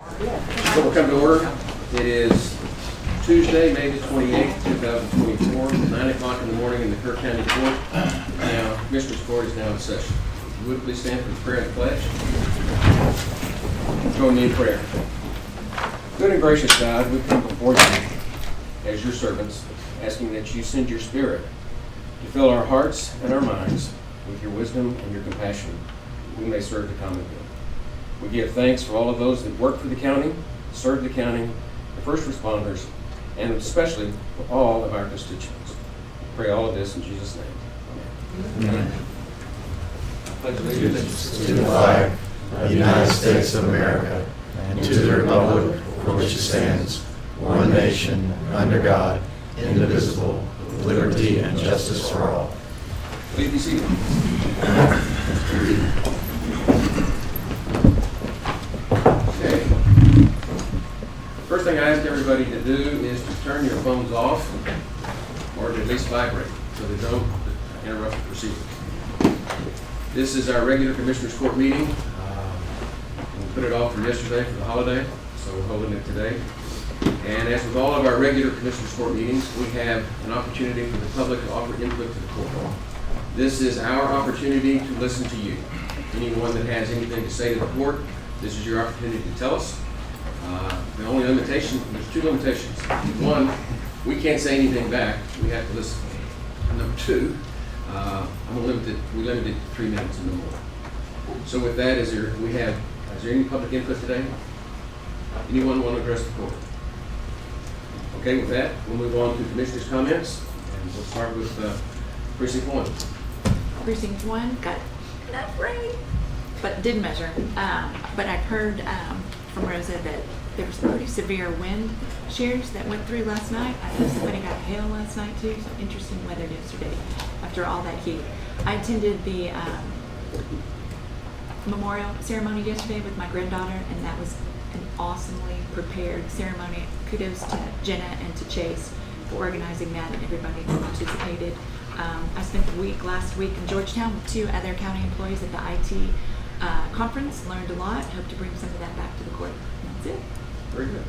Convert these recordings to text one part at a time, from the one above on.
So we'll come to order. It is Tuesday, May the 28th, 2024, 9 o'clock in the morning in the Kerr County Court. Now, Commissioner's Court is now in session. If you would please stand for the prayer and pledge. Join me in prayer. Good and gracious God, we come before you as your servants, asking that you send your Spirit to fill our hearts and our minds with your wisdom and your compassion, we may serve the common good. We give thanks for all of those that work for the county, serve the county, the first responders, and especially for all of our constituents. We pray all of this in Jesus' name. Amen. Amen. Pledge allegiance to the flag of the United States of America and to the republic for which it stands, one nation, under God, indivisible, with liberty and justice for all. Please be seated. Okay. First thing I ask everybody to do is to turn your phones off or to at least vibrate so they don't interrupt the proceedings. This is our regular Commissioners Court meeting. We put it off from yesterday for the holiday, so we're holding it today. And as with all of our regular Commissioners Court meetings, we have an opportunity for the public to offer input to the court. This is our opportunity to listen to you. Anyone that has anything to say to the court, this is your opportunity to tell us. The only limitation, there's two limitations. One, we can't say anything back. We have to listen. And number two, we limited to 3 minutes and no more. So with that, is there any public input today? Anyone want to address the court? Okay, with that, we'll move on to Commissioner's comments, and we'll start with Precinct 1. Precinct 1 got enough rain, but didn't measure. But I've heard from Rosa that there was pretty severe wind shears that went through last night. I know somebody got hail last night too, so interesting weather yesterday after all that heat. I attended the memorial ceremony yesterday with my granddaughter, and that was an awesomely prepared ceremony. Kudos to Jenna and to Chase for organizing that and everybody that participated. I spent the last week in Georgetown with 2 other county employees at the IT conference. Learned a lot. Hope to bring some of that back to the court. That's it. Very good.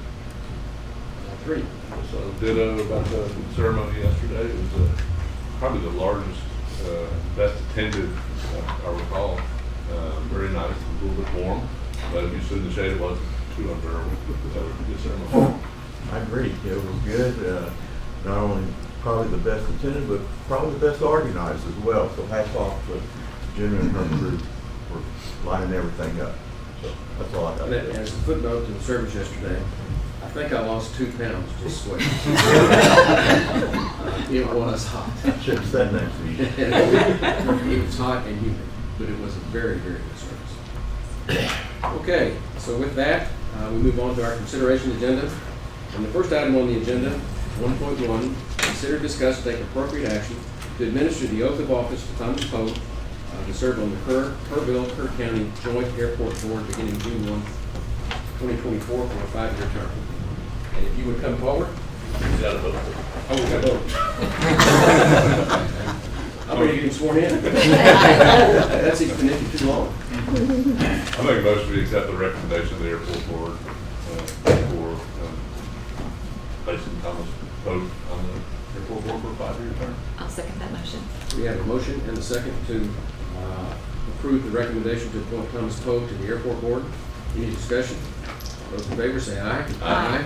3. So ditto about the ceremony yesterday. It was probably the largest, best attended, I recall. Very nice. It was a little bit warm, but if you stood in the shade, it wasn't too unbearable. So it was a good ceremony. I agree. It was good. Not only probably the best attended, but probably the best organized as well. So hats off to Jenna and her crew for lining everything up. So that's all I got. As a footnote to the service yesterday, I think I lost 2 pounds just sweating. It was hot. Should have said next to you. It was hot and humid, but it was a very, very good service. Okay, so with that, we move on to our consideration agenda. And the first item on the agenda, 1.1, consider, discuss, take appropriate action to administer the oath of office to Thomas Pope to serve on the Kerr County Joint Airport Board beginning June 1, 2024 for a 5-year term. And if you would come forward. You got a vote. Oh, we got both. I'm ready to get sworn in. That's even been too long. I make a motion to accept the recommendation of the airport board for placing Thomas Pope on the airport board for a 5-year term. I'll second that motion. We have a motion and a second to approve the recommendation to appoint Thomas Pope to the airport board. Any discussion? Those in favor say aye. Aye.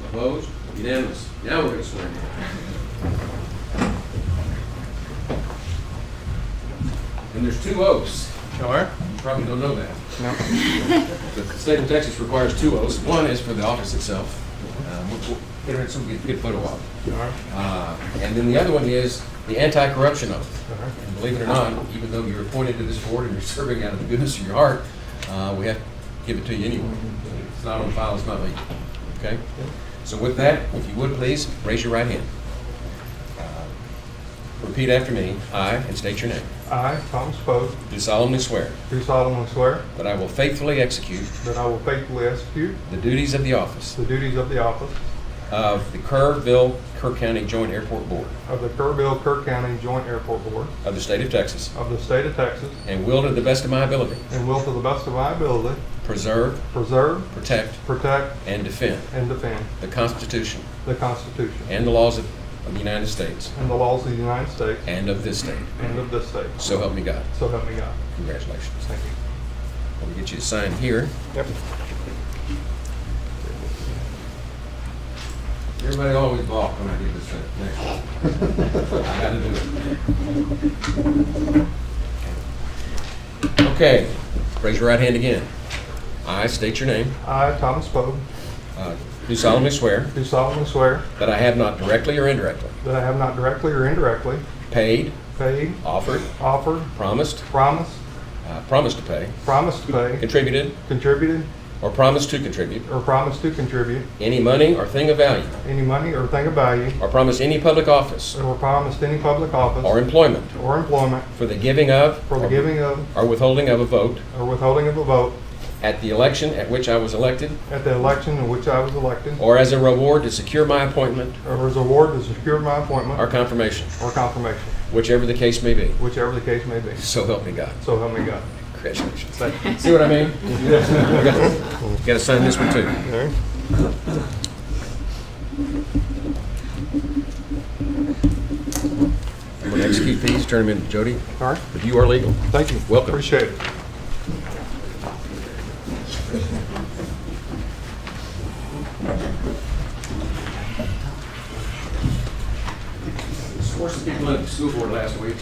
Opposed? Unanimous. Now we're going to swear in. And there's 2 oaths. Sure. You probably don't know that. No. The state of Texas requires 2 oaths. One is for the office itself. We'll get her some good photo op. Sure. And then the other one is the anti-corruption oath. Sure. And believe it or not, even though you're appointed to this board and you're serving out of the goodness of your heart, we have to give it to you anyway. If it's not on file, it's not legal. Okay? So with that, if you would please, raise your right hand. Repeat after me. I, and state your name. I, Thomas Pope, Do solemnly swear do solemnly swear that I will faithfully execute that I will faithfully execute the duties of the office the duties of the office of the Kerr County Joint Airport Board of the Kerr County Joint Airport Board of the State of Texas, of the State of Texas, and will to the best of my ability and will to the best of my ability preserve, preserve, protect, protect, and defend and defend the Constitution the Constitution and the laws of the United States and the laws of the United States and of this state. and of this state. So help me God. So help me God. Congratulations. Thank you. Let me get you to sign here. Yep. Everybody always balk when I do this next one. I gotta do it. Okay, raise your right hand again. I state your name. I, Thomas Pogue, Do solemnly swear do solemnly swear that I have not directly or indirectly that I have not directly or indirectly paid, paid, offered, offered, promised, promised promised to pay, to pay, contributed, contributed, or promised to contribute or promised to contribute any money or thing of value, any money or thing of value, or promised any public office or promised any public office or employment or employment for the giving of for the giving of or withholding of a vote or withholding of a vote at the election at which I was elected, at the election in which I was elected, or as a reward to secure my appointment or as a reward to secure my appointment or confirmation, or confirmation, whichever the case may be. whichever the case may be. So help me God. So help me God. Congratulations. Thank you. See what I mean? Got to sign this one too. All right. I'm going to execute these, turn them in to Jody. All right. If you are legal. Thank you. Welcome. Appreciate it. Swore some people at the school board last week,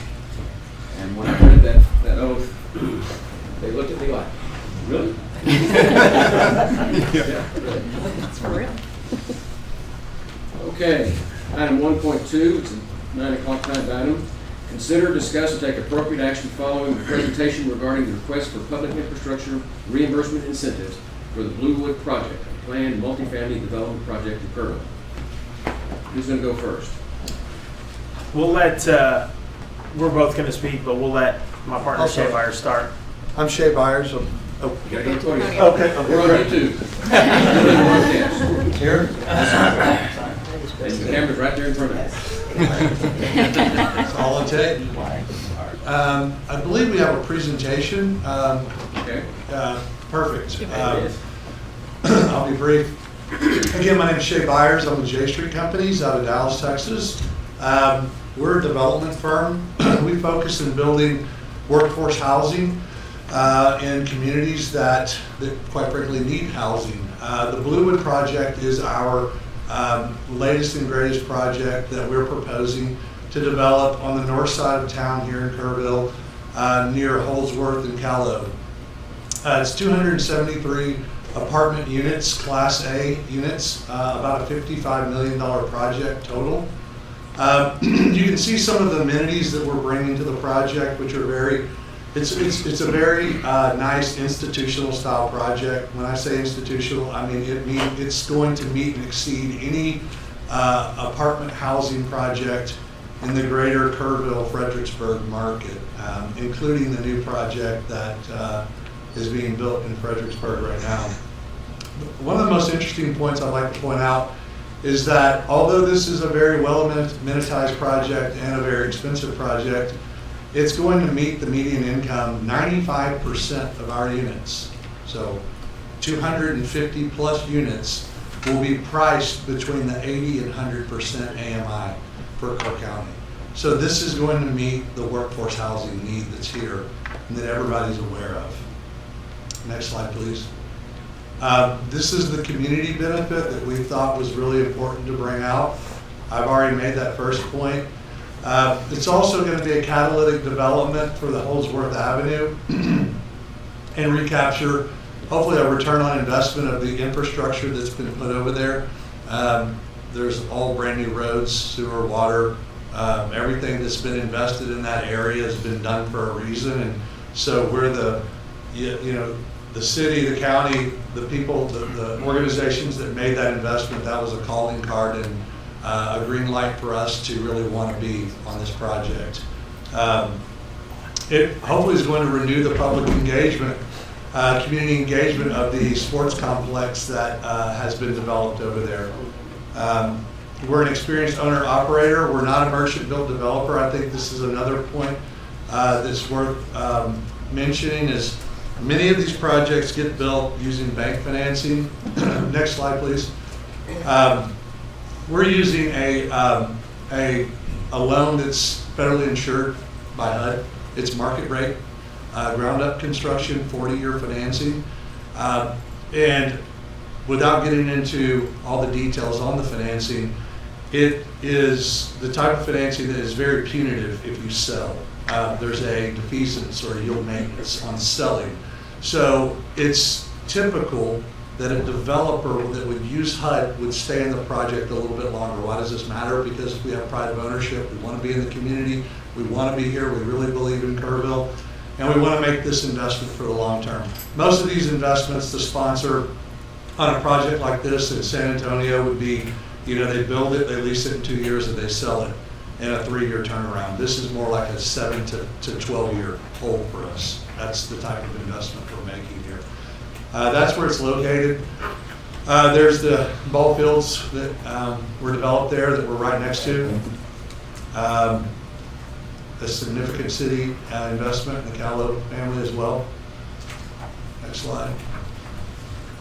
and when I read that oath, they looked at me like, really? Yeah, really. That's for real. Okay, item 1.2, it's a 9 o'clock time item. Consider, discuss, and take appropriate action following the presentation regarding the request for public infrastructure reimbursement incentives for the Bluewood project, a planned multifamily development project in Kerr. Who's going to go first? We'll let, we're both going to speak, but we'll let my partner Shay Byers start. I'm Shay Byers. You gotta go to podium. Okay. We're on YouTube. Here? And the camera's right there in front of us. That's all it takes. I believe we have a presentation. Okay. Perfect. I'll be brief. Again, my name is Shay Byers. I'm with J Street Companies out of Dallas, Texas. We're a development firm. We focus in building workforce housing in communities that quite frankly need housing. The Bluewood project is our latest and greatest project that we're proposing to develop on the north side of town here in Kerrville, near Holdsworth and Callow. It's 273 apartment units, Class A units, about a $55 million project total. You can see some of the amenities that we're bringing to the project, which are it's a very nice institutional style project. When I say institutional, I mean it's going to meet and exceed any apartment housing project in the greater Kerrville, Fredericksburg market, including the new project that is being built in Fredericksburg right now. One of the most interesting points I'd like to point out is that although this is a very well amenitized project and a very expensive project, it's going to meet the median income 95% of our units. So 250 plus units will be priced between the 80 and 100% AMI for Kerr County. So this is going to meet the workforce housing need that's here and that everybody's aware of. Next slide, please. This is the community benefit that we thought was really important to bring out. I've already made that first point. It's also going to be a catalytic development for the Holdsworth Avenue and recapture, hopefully, a return on investment of the infrastructure that's been put over there. There's all brand new roads, sewer, water, everything that's been invested in that area has been done for a reason. And so we're the city, the county, the people, the organizations that made that investment, that was a calling card and a green light for us to really want to be on this project. It hopefully is going to renew the public engagement, community engagement of the sports complex that has been developed over there. We're an experienced owner-operator. We're not a merchant-built developer. I think this is another point that's worth mentioning is many of these projects get built using bank financing. Next slide, please. We're using a loan that's federally insured by HUD. It's market rate, ground-up construction, 40-year financing. And without getting into all the details on the financing, it is the type of financing that is very punitive if you sell. There's a defeasance or yield maintenance on selling. So it's typical that a developer that would use HUD would stay in the project a little bit longer. Why does this matter? Because we have pride of ownership. We want to be in the community. We want to be here. We really believe in Kerrville. And we want to make this investment for the long term. Most of these investments, the sponsor on a project like this in San Antonio would be, they build it, they lease it in 2 years, and they sell it in a 3-year turnaround. This is more like a 7 to 12-year hold for us. That's the type of investment we're making here. That's where it's located. There's the ball fields that were developed there that we're right next to. A significant city investment in the Callow family as well. Next slide.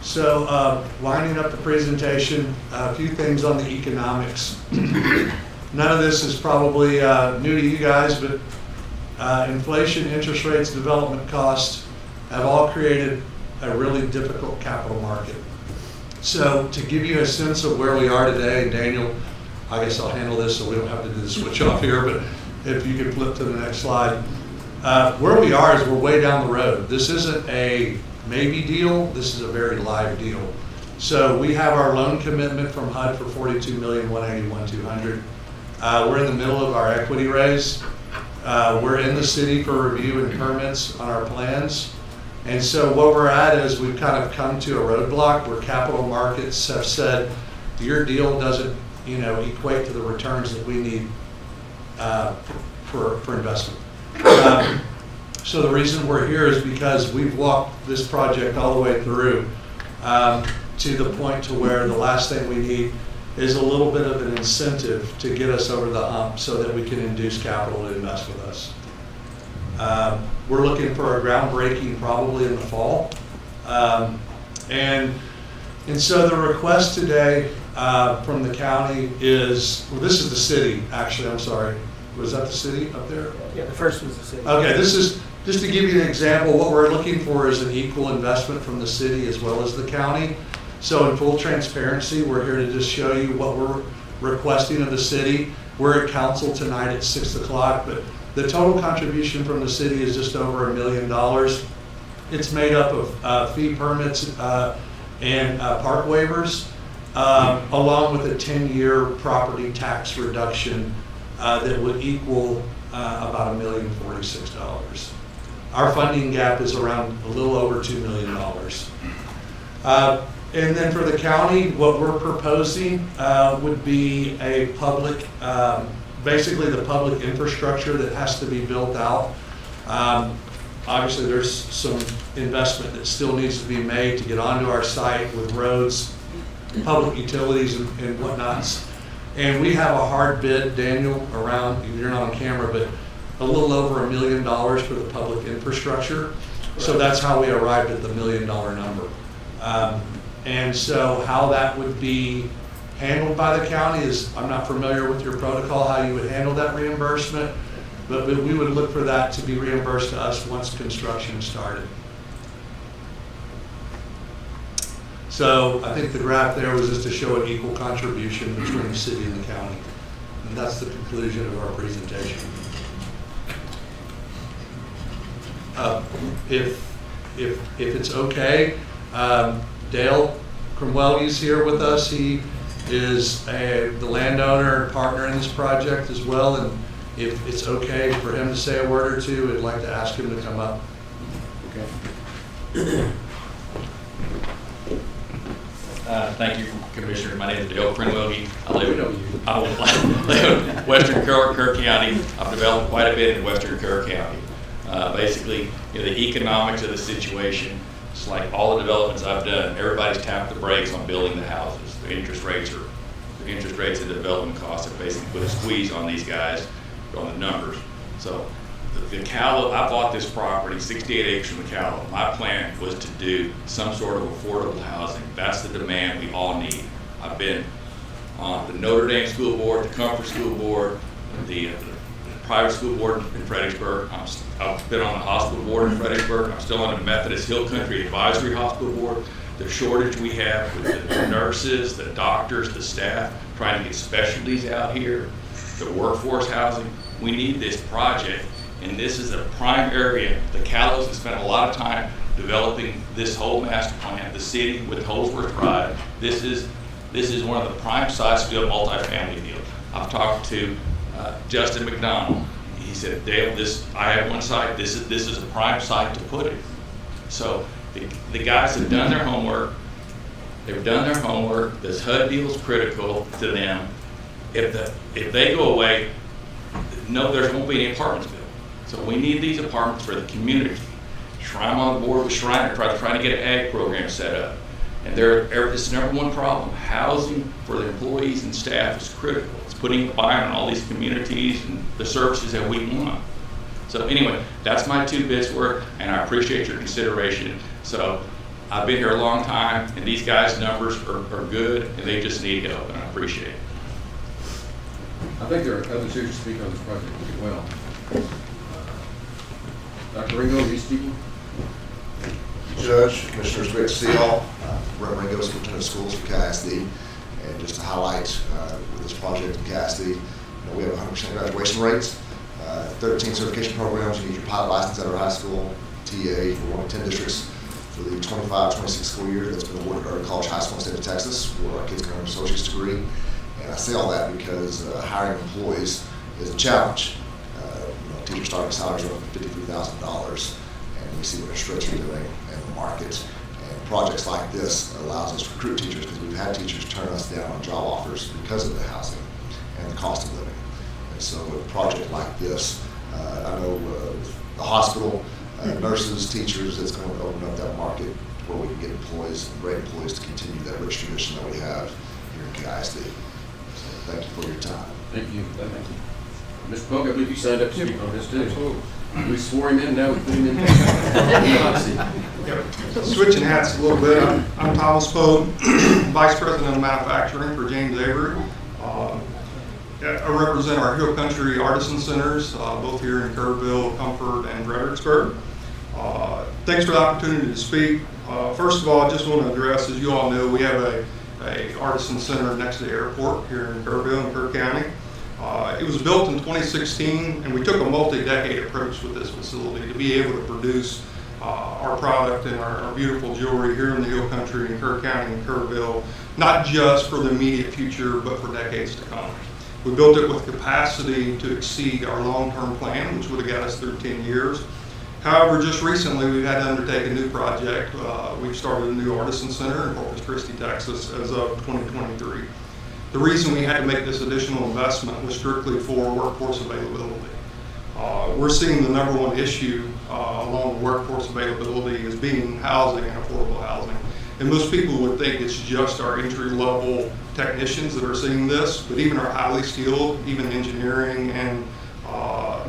So winding up the presentation, a few things on the economics. None of this is probably new to you guys, but inflation, interest rates, development costs have all created a really difficult capital market. So to give you a sense of where we are today, Daniel, I guess I'll handle this so we don't have to do the switch off here, but if you could flip to the next slide. Where we are is we're way down the road. This isn't a maybe deal, this is a very live deal. So we have our loan commitment from HUD for $42,181,200. We're in the middle of our equity raise. We're in the city for review and permits on our plans. And so what we're at is we've kind of come to a roadblock where capital markets have said, your deal doesn't, equate to the returns that we need for investment. So the reason we're here is because we've walked this project all the way through to the point to where the last thing we need is a little bit of an incentive to get us over the hump so that we can induce capital to invest with us. We're looking for a groundbreaking probably in the fall. And so the request today from the county is, well, this is the city, actually, I'm sorry. Was that the city up there? Yeah, the first was the city. Okay, this is, just to give you an example, what we're looking for is an equal investment from the city as well as the county. So in full transparency, we're here to just show you what we're requesting of the city. We're at council tonight at 6 o'clock, but the total contribution from the city is just over $1 million. It's made up of fee permits and park waivers, along with a 10-year property tax reduction that would equal about $1,046,000. Our funding gap is around a little over $2 million. And then for the county, what we're proposing would be a public, basically the public infrastructure that has to be built out. Obviously, there's some investment that still needs to be made to get onto our site with roads, public utilities, and whatnots. And we have a hard bid, Daniel, around, you're not on camera, but a little over $1 million for the public infrastructure. So that's how we arrived at the $1 million number. And so how that would be handled by the county is, I'm not familiar with your protocol, how you would handle that reimbursement, but we would look for that to be reimbursed to us once construction started. So I think the graph there was just to show an equal contribution between the city and the county. And that's the conclusion of our presentation. If it's okay, Dale Cromwell-He's here with us. He is the landowner and partner in this project as well. And if it's okay for him to say a word or two, I'd like to ask him to come up. Okay. Thank you, Commissioner. My name is Dale Crenwell. I live in Western Kerr County. I've developed quite a bit in Western Kerr County. Basically, the economics of the situation, it's like all the developments I've done, everybody's tapped the brakes on building the houses. The interest rates are the interest rates and development costs have basically put a squeeze on these guys, on the numbers. So the Callow, I bought this property, 68 acres from the Callow. My plan was to do some sort of affordable housing. That's the demand we all need. I've been on the Notre Dame School Board, the Comfort School Board, the private school board in Fredericksburg. I've been on the hospital board in Fredericksburg. I'm still on the Methodist Hill Country Advisory Hospital Board. The shortage we have with the nurses, the doctors, the staff, trying to get specialties out here, the workforce housing. We need this project, and this is a prime area. The Callows have spent a lot of time developing this whole master plan. The city with Holsworth Drive, this is one of the prime sites to do a multifamily deal. I've talked to Justin McDonald. He said, Dale, I have one site. This is a prime site to put it. So the guys have done their homework. They've done their homework. This HUD deal is critical to them. If they go away, no, there won't be any apartments built. So we need these apartments for the community. I'm on the board with Shriner, trying to get an ag program set up. And it's the number one problem. Housing for the employees and staff is critical. It's putting a buy-in on all these communities and the services that we want. So anyway, that's my 2 bits worth, and I appreciate your consideration. So I've been here a long time, and these guys' numbers are good, and they just need help, and I appreciate it. I think there are others here to speak on this project as well. Dr. Ringo, are you speaking? Judge, Commissioners, great to see you all. Brent Ringo, Superintendent of Schools for KISD. And just to highlight with this project in KISD, we have 100% graduation rates, 13 certification programs. You need your pilot license at our high school, TA for 1 of 10 districts for the 25-26 school year that's been awarded early college high school in the state of Texas where our kids can earn an associate's degree. And I say all that because hiring employees is a challenge. Teacher starting salaries are up to $53,000, and we see what our stretch are doing in the market. And projects like this allows us to recruit teachers because we've had teachers turn us down on job offers because of the housing and the cost of living. And so with a project like this, I know the hospital, nurses, teachers, it's going to open up that market where we can get employees, great employees, to continue that rich tradition that we have here in KISD. So thank you for your time. Thank you. Mr. Polk, I believe you signed up to speak on this too. We swore him in, now we put him in. Switching hats a little bit, I'm Thomas Pogue, Vice President of Manufacturing for James Avery. I represent our Hill Country Artisan Centers, both here in Kerrville, Comfort, and Fredericksburg. Thanks for the opportunity to speak. First of all, I just want to address, as you all know, we have a Artisan Center next to the airport here in Kerrville and Kerr County. It was built in 2016, and we took a multi-decade approach with this facility to be able to produce our product and our beautiful jewelry here in the Hill Country in Kerr County and Kerrville, not just for the immediate future, but for decades to come. We built it with capacity to exceed our long-term plan, which would have got us through 10 years. However, just recently we've had to undertake a new project. We've started a new Artisan Center in Corpus Christi, Texas as of 2023. The reason we had to make this additional investment was strictly for workforce availability. We're seeing the number one issue along with workforce availability is being housing and affordable housing. And most people would think it's just our entry-level technicians that are seeing this, but even our highly skilled, even engineering and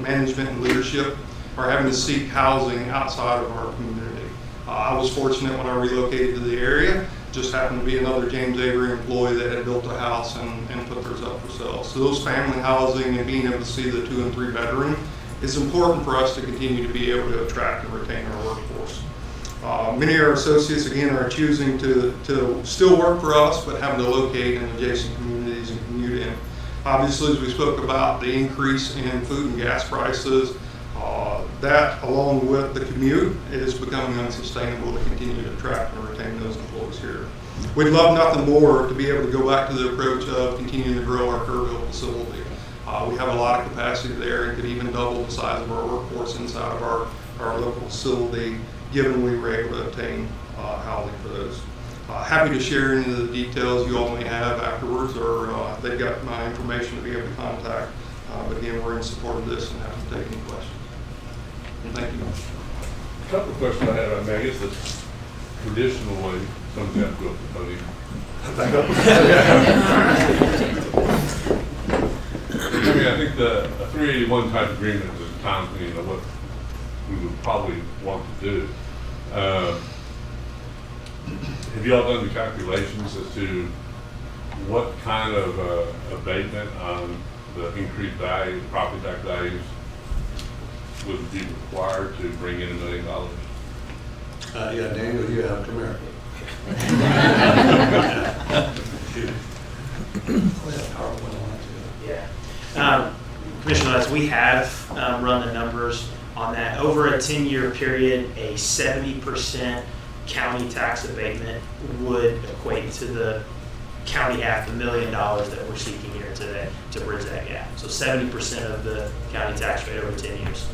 management and leadership are having to seek housing outside of our community. I was fortunate when I relocated to the area. Just happened to be another James Avery employee that had built a house and put theirs up for sale. So those family housing and being able to see the 2 and 3 bedroom is important for us to continue to be able to attract and retain our workforce. Many of our associates, again, are choosing to still work for us, but having to locate in adjacent communities and commute in. Obviously, as we spoke about the increase in food and gas prices, that, along with the commute, is becoming unsustainable to continue to attract and retain those employees here. We'd love nothing more to be able to go back to the approach of continuing to grow our Kerrville facility. We have a lot of capacity there and could even double the size of our workforce inside of our local facility, given we were able to obtain housing for those. Happy to share any of the details you all may have afterwards, or they've got my information to be able to contact. But again, we're in support of this and happy to take any questions. Thank you. A couple of questions I had. I guess the traditional way Someone's got to go up the podium. I mean, I think the 381 type agreement is at times, what we would probably want to do. Have y'all done the calculations as to what kind of abatement on the increased value, property tax values would be required to bring in $1 million? Yeah, Daniel, you have, come here. Commissioner Lutz, we have run the numbers on that. Over a 10-year period, a 70% county tax abatement would equate to the county $500,000 that we're seeking here today to bridge that gap. So 70% of the county tax rate over 10 years.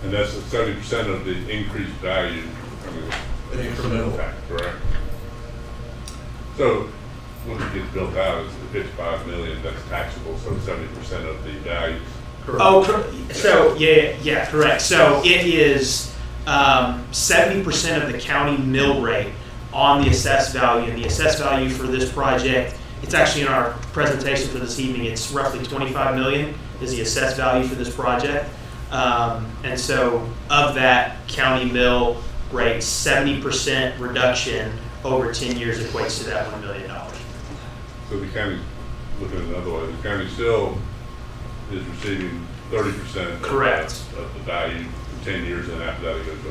And that's 70% of the increased value. I mean, An incremental. tax, correct? So when it gets built out, it's the $55 million that's taxable, so 70% of the value. So yeah, correct. So it is 70% of the county mill rate on the assessed value, and the assessed value for this project, it's actually in our presentation for this evening. It's roughly $25 million is the assessed value for this project, and so of that county mill rate, 70% reduction over 10 years equates to that $1 million. So the county, looking at it another way, the county still is receiving 30% Correct. Of the value for 10 years, and after that it goes to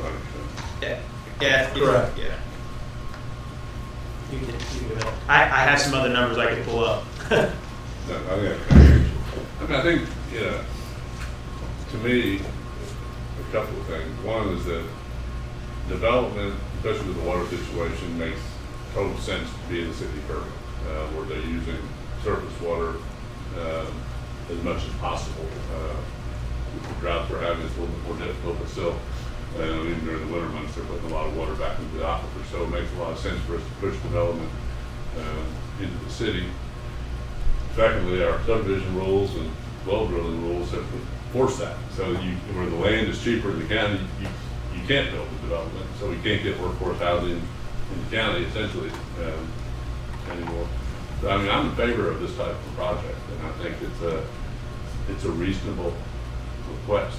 100%. Yeah, Correct. Yeah. You can go ahead. I have some other numbers I can pull up. No, I think that's kind of, I think, to me, a couple of things. One is that development, especially with the water situation, makes total sense to be in the city of Kerr, where they're using surface water as much as possible. With the droughts we're having, it's a little bit more difficult, but still, even during the winter months, they're putting a lot of water back into the aquifer, so it makes a lot of sense for us to push development into the city. Secondly, our subdivision rules and well drilling rules have forced that. So where the land is cheaper in the county, you can't build the development, so we can't get workforce housing in the county essentially anymore. So, I mean, I'm in favor of this type of project, and I think it's a reasonable request.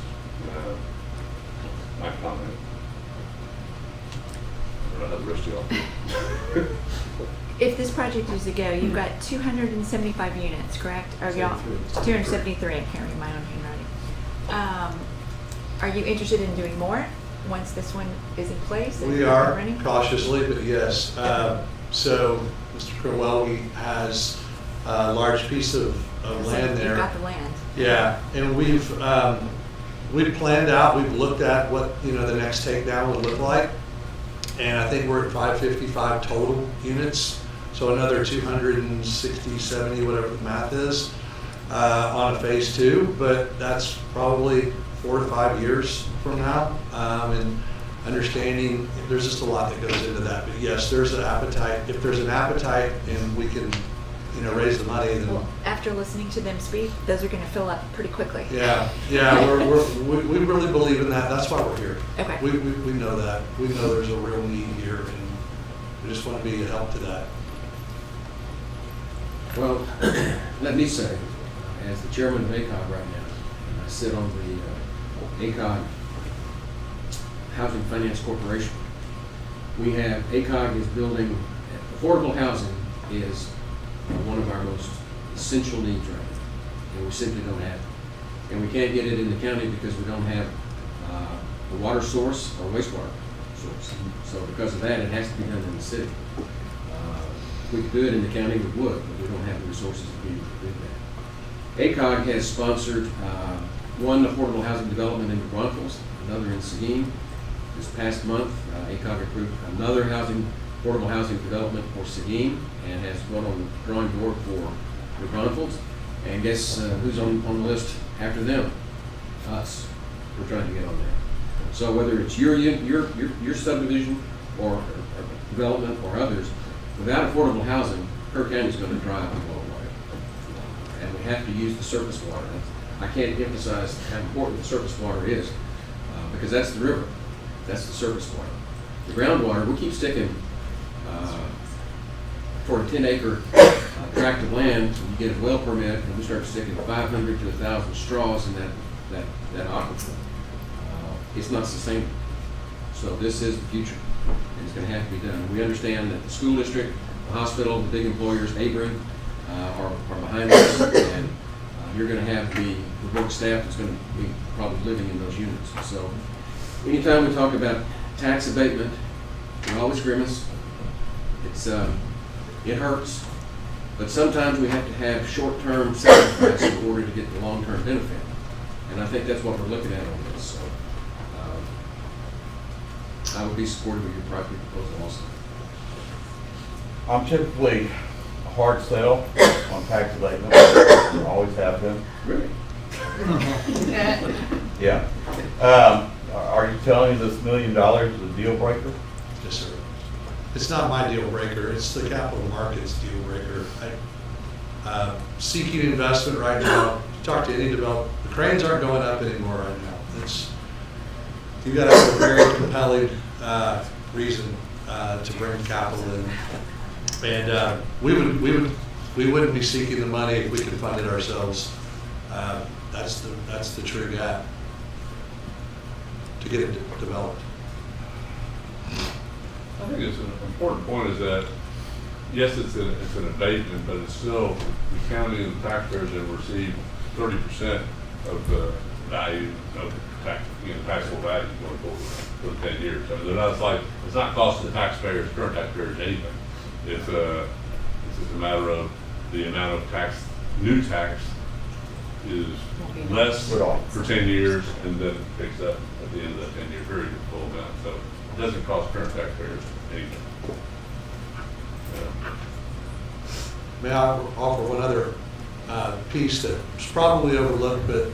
My comment. I don't know how the rest of y'all feel. If this project is to go, you've got 275 units, correct? Or y'all, 273, I can't read my own handwriting. Are you interested in doing more once this one is in place? and We up are and running? cautiously, but yes. So Mr. Crowell has a large piece of land there. You've got the land. Yeah, and we've planned out, we've looked at what, the next takedown would look like. And I think we're at 555 total units. So another 260, 70, whatever the math is, on a phase 2, but that's probably 4 to 5 years from now. And understanding, there's just a lot that goes into that. But yes, there's an appetite. If there's an appetite and we can, raise the money, then. Well, after listening to them speak, those are going to fill up pretty quickly. Yeah, we really believe in that. That's why we're here. Okay. We know that. We know there's a real need here, and we just want to be a help to that. Well, let me say, as the chairman of ACOG right now, and I sit on the ACOG Housing Finance Corporation, we have, ACOG is building, affordable housing is one of our most essential needs right now, and we simply don't have it. And we can't get it in the county because we don't have a water source or wastewater source. So because of that, it has to be done in the city. If we could do it in the county, we would, but we don't have the resources to do that. ACOG has sponsored one affordable housing development in New Braunfels, another in Seguin. This past month, ACOG approved another affordable housing development for Seguin, and has one on the drawing board for New Braunfels. And guess who's on the list after them? Us. We're trying to get on that. So whether it's your subdivision or development or others, without affordable housing, Kerr County is going to dry up and go away. And we have to use the surface water. I can't emphasize how important the surface water is, because that's the river. That's the surface water. The groundwater, we keep sticking for a 10-acre tract of land, you get a well permit, and we start sticking 500 to 1,000 straws in that aquifer. It's not sustainable. So this is the future, and it's going to have to be done. We understand that the school district, the hospital, the big employers, Abram, are behind us, and you're going to have the work staff that's going to be probably living in those units. So anytime we talk about tax abatement, we always grimace. It hurts, but sometimes we have to have short-term sacrifice in order to get the long-term benefit. And I think that's what we're looking at on this. So I would be supportive of your property proposal also. I'm typically a hard sell on tax abatement. I always have been. Really? Yeah. Are you telling me this $1 million is a deal breaker? Yes, sir. It's not my deal breaker, it's the capital markets deal breaker. Seeking investment right now, talk to any developer, the cranes aren't going up anymore right now. You've got to have a very compelling reason to bring capital in. And we wouldn't be seeking the money if we could fund it ourselves. That's the true gap to get it developed. I think it's an important point is that, yes, it's an abatement, but it's still the county and the taxpayers have received 30% of the value of taxable value going forward for 10 years. So they're not like, it's not costing the taxpayers, current taxpayers anything. It's just a matter of the amount of new tax is less for 10 years and then picks up at the end of that 10-year period, the full amount. So it doesn't cost current taxpayers anything. May I offer one other piece that's probably overlooked, but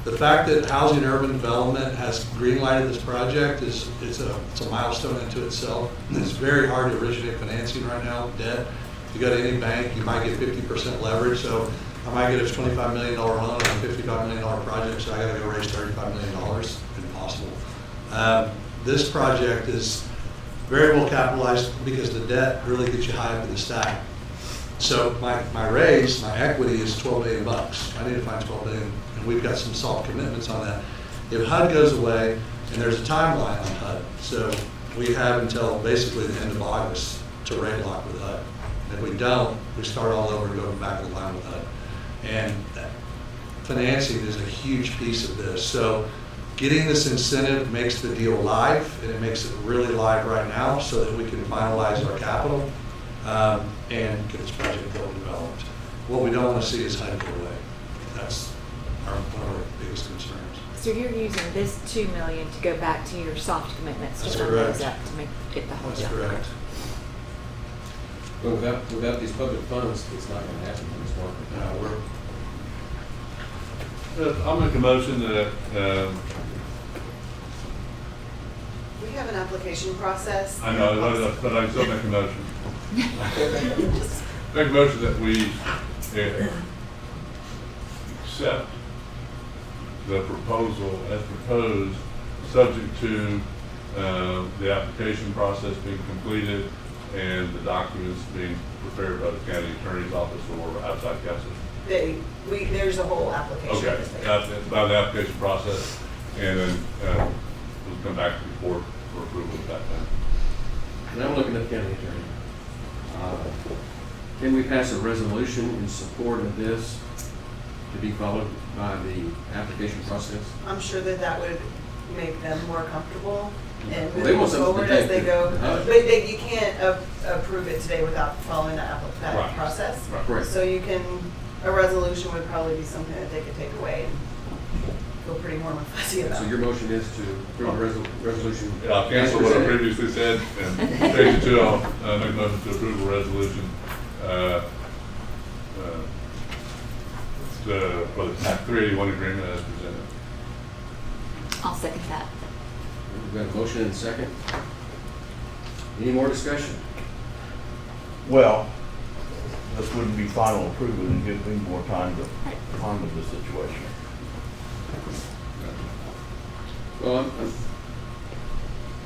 the fact that Housing and Urban Development has green-lighted this project is a milestone into itself. It's very hard to originate financing right now, debt. If you go to any bank, you might get 50% leverage, so I might get a $25 million loan on a $55 million project, so I gotta go raise $35 million, impossible. This project is very well capitalized because the debt really gets you high up in the stack. So my equity is $12 million. I need to find $12 million, and we've got some soft commitments on that. If HUD goes away, and there's a timeline on HUD, so we have until basically the end of August to rate lock with HUD. If we don't, we start all over and go back in line with HUD. And financing is a huge piece of this. So getting this incentive makes the deal live, and it makes it really live right now so that we can finalize our capital and get this project built and developed. What we don't want to see is HUD go away. That's one of our biggest concerns. So you're using this $2 million to go back to your soft commitments to That's fund correct. those up to get the whole That's job. correct. But without these public funds, it's not going to happen in this market. I'll make a motion that We have an application process. I know, but I still make a motion. Make a motion that we accept the proposal as proposed, subject to the application process being completed and the documents being prepared by the county attorney's office or outside counsel. There's a whole application. Okay, that's about the application process, and then we'll come back to the court for approval at that time. And I'm looking at the county attorney. Can we pass a resolution in support of this to be followed by the application process? I'm sure that would make them more comfortable and Well, they move want something forward to as take they to go. HUD. But you can't approve it today without following that Right. process. Right. Correct. So a resolution would probably be something that they could take away and feel pretty warm and fuzzy about. So your motion is to approve the resolution? Yeah, I'll cancel what I previously said and change it to, I'll make a motion to approve a resolution, for the 381 agreement as presented. I'll second that. We've got a motion and a second. Any more discussion? Well, this wouldn't be final approval and give me more time to ponder the situation. Well,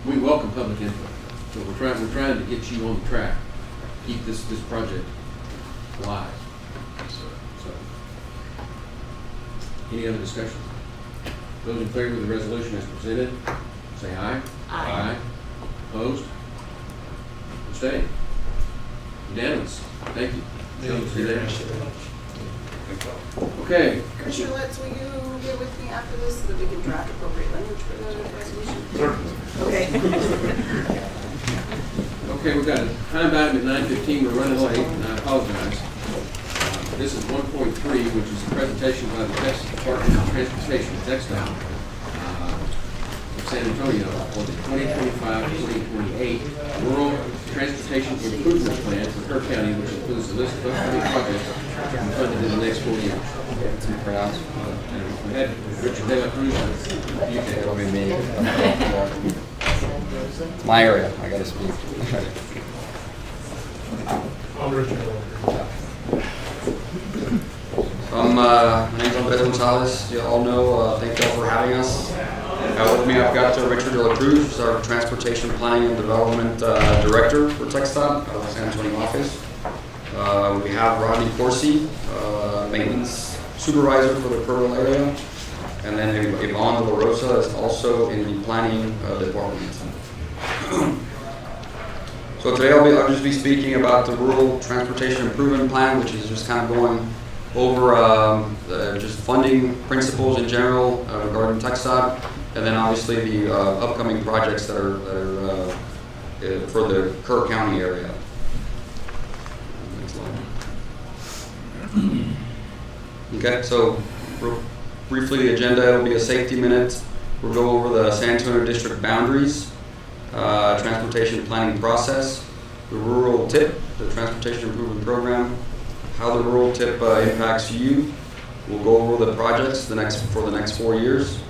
we welcome public input, so we're trying to get you on the track. keep this project alive. So, any other discussion? Those in favor of the resolution as presented, say aye. Aye. Opposed? Abstained? Unanimous. Thank you. Okay. Commissioner Litz, will you get with me after this so that we can draft appropriate language for the resolution? Certainly. Okay. Okay, we've got a time item at 9:15. We're running late, and I apologize. This is 1.3, which is a presentation by the Texas Department of Transportation, TxDOT, of San Antonio for the 2025-2028 Rural Transportation Improvement Plan for Kerr County, which includes a list of upcoming projects to be funded in the next 4 years. And we had Richard De La Cruz. It'll be me. My area, I gotta speak. My name's Andres Gonzalez. You all know, thank you all for having us. With me, I've got Richard De La Cruz, who's our Transportation Planning and Development Director for TxDOT, out of the San Antonio office. We have Rodney Corsi, Maintenance Supervisor for the Kerrville area. And then Yvonne De La Rosa is also in the Planning Department. So today I'll just be speaking about the Rural Transportation Improvement Plan, which is just kind of going over just funding principles in general regarding TxDOT, and then obviously the upcoming projects that are for the Kerr County area. Next slide. Okay, so real briefly the agenda will be a safety minute. We'll go over the San Antonio district boundaries, transportation planning process, the rural tip, the transportation improvement program, how the rural tip impacts you. We'll go over the projects for the next 4 years,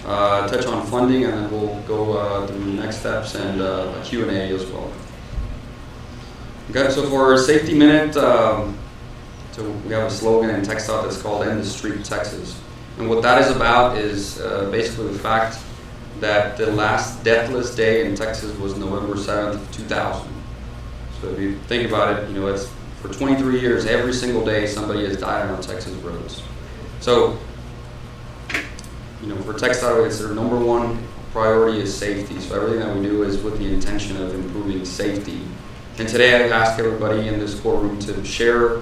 touch on funding, and then we'll go through the next steps and a Q&A as well. Okay, so for our safety minute, so we have a slogan in TxDOT that's called End the Street Texas. And what that is about is basically the fact that the last deathless day in Texas was November 7th, 2000. So if you think about it, it's for 23 years, every single day somebody has died on Texas roads. So, for TxDOT, it's their number one priority is safety. So everything that we do is with the intention of improving safety. And today I ask everybody in this courtroom to share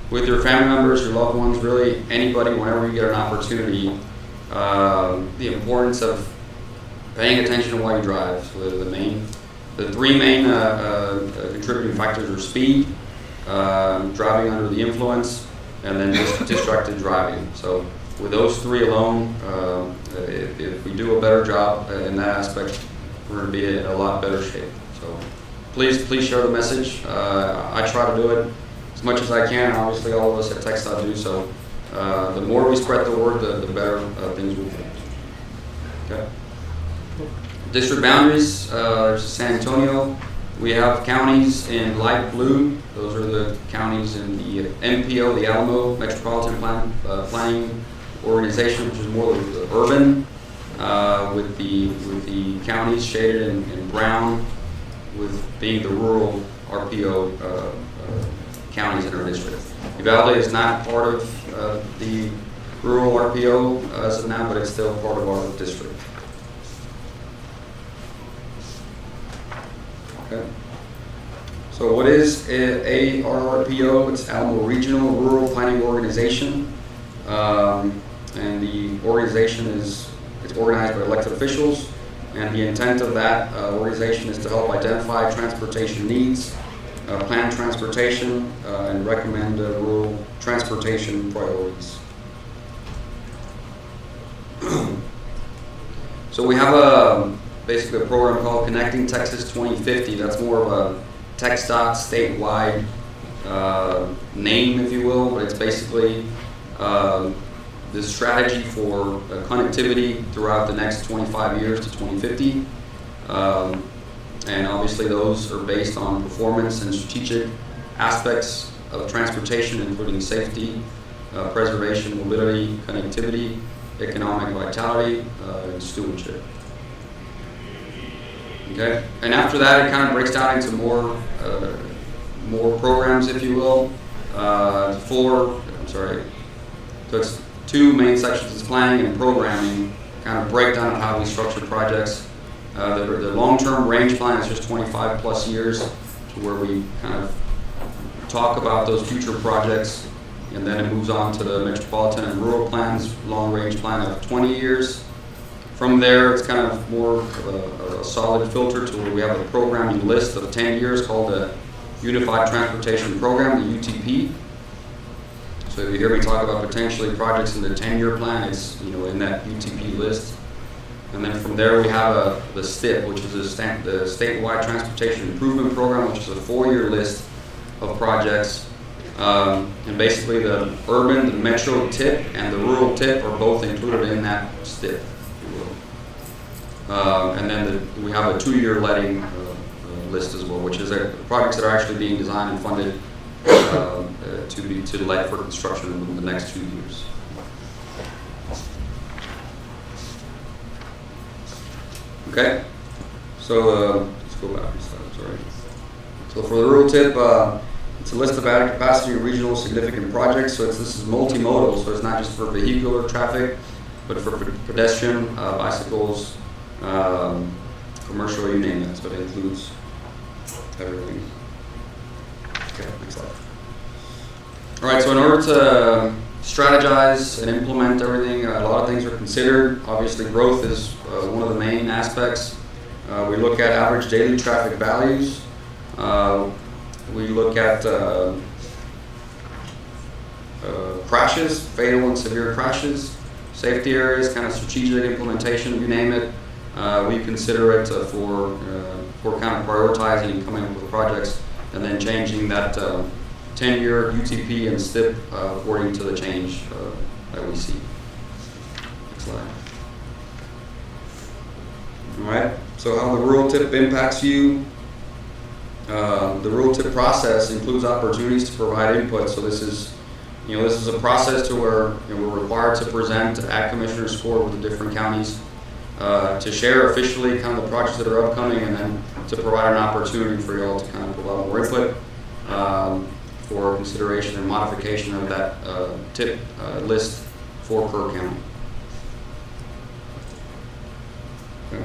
with your family members, your loved ones, really anybody, whenever you get an opportunity, the importance of paying attention to while you drive. So the three main contributing factors are speed, driving under the influence, and then distracted driving. So with those three alone, if we do a better job in that aspect, we're going to be in a lot better shape. So please share the message. I try to do it as much as I can. Obviously, all of us at TxDOT do so. The more we spread the word, the better things will be. Okay. District boundaries, there's San Antonio. We have counties in light blue. Those are the counties in the MPO, the Alamo Metropolitan Planning Organization, which is more the urban, with the counties shaded in brown, with being the rural RPO counties in our district. Uvalde is not part of the rural RPO as of now, but it's still part of our district. Okay. So what is a RRPO? It's Alamo Regional Rural Planning Organization, and the organization it's organized by elected officials, and the intent of that organization is to help identify transportation needs, plan transportation, and recommend rural transportation priorities. So we have basically a program called Connecting Texas 2050. That's more of a TxDOT statewide name, if you will, but it's basically the strategy for connectivity throughout the next 25 years to 2050. And obviously those are based on performance and strategic aspects of transportation, including safety, preservation, mobility, connectivity, economic vitality, and stewardship. Okay, and after that, it kind of breaks down into more more programs, if you will. So it's two main sections, it's planning and programming, kind of breakdown of how we structure projects. The long-term range plan is just 25 plus years, to where we kind of talk about those future projects, and then it moves on to the metropolitan and rural plans, long-range plan of 20 years. From there, it's kind of more of a solid filter to where we have a programming list of 10 years called the Unified Transportation Program, the UTP. So if you hear me talk about potentially projects in the 10-year plan, it's in that UTP list. And then from there we have the STIP, which is the Statewide Transportation Improvement Program, which is a 4-year list of projects. And basically the urban, the metro tip, and the rural tip are both included in that STIP, if you will. And then we have a 2-year letting list as well, which is projects that are actually being designed and funded to let for construction in the next 2 years. Okay, so let's go back one slide, sorry. So for the rural tip, it's a list of added capacity regional significant projects. So this is multimodal, so it's not just for vehicular traffic, but for pedestrian, bicycles, commercial, you name it. So it includes everything. Okay, next slide. All right, so in order to strategize and implement everything, a lot of things are considered. Obviously, growth is one of the main aspects. We look at average daily traffic values. We look at crashes, fatal and severe crashes, safety areas, kind of strategic implementation, you name it. We consider it for kind of prioritizing and coming up with projects, and then changing that 10-year UTP and STIP according to the change that we see. Next slide. All right, so how the rural tip impacts you. The rural tip process includes opportunities to provide input. So this is a process to where we're required to present at Commissioner's Court with the different counties to share officially kind of the projects that are upcoming, and then to provide an opportunity for you all to kind of provide more input for consideration and modification of that tip list for Kerr County. Okay.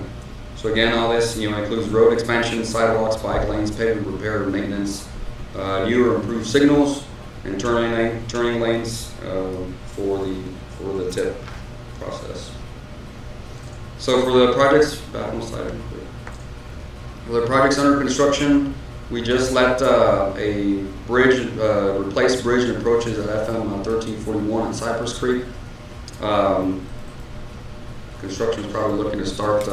So again, all this includes road expansion, sidewalks, bike lanes, pavement repair and maintenance, new or improved signals, and turning lanes for the tip process. So for the projects, back one slide. For the projects under construction, we just let a bridge, replace bridge and approaches at FM 1341 on Cypress Creek. Construction is probably looking to start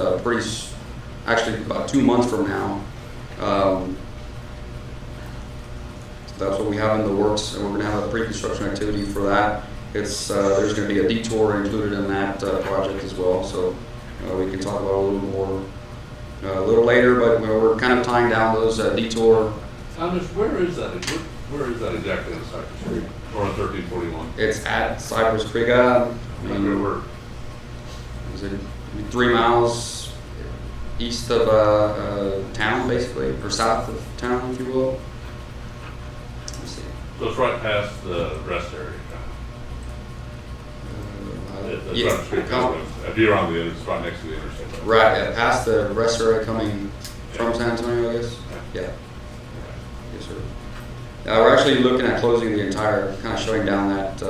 actually about 2 months from now. So that's what we have in the works, and we're going to have a pre-construction activity for that. There's going to be a detour included in that project as well. So we can talk about a little more a little later, but we're kind of tying down those detour. Where is that? Where is that exactly on Cypress Creek or on 1341? It's at Cypress Creek. Is it 3 miles east of town, basically, or south of town, if you will? Let's see. So it's right past the rest area. Yeah. If you're on the it's right next to the interstate. Right, yeah, past the rest area coming from San Antonio, I guess. Yeah. Yes, sir. We're actually looking at closing the entire, kind of shutting down that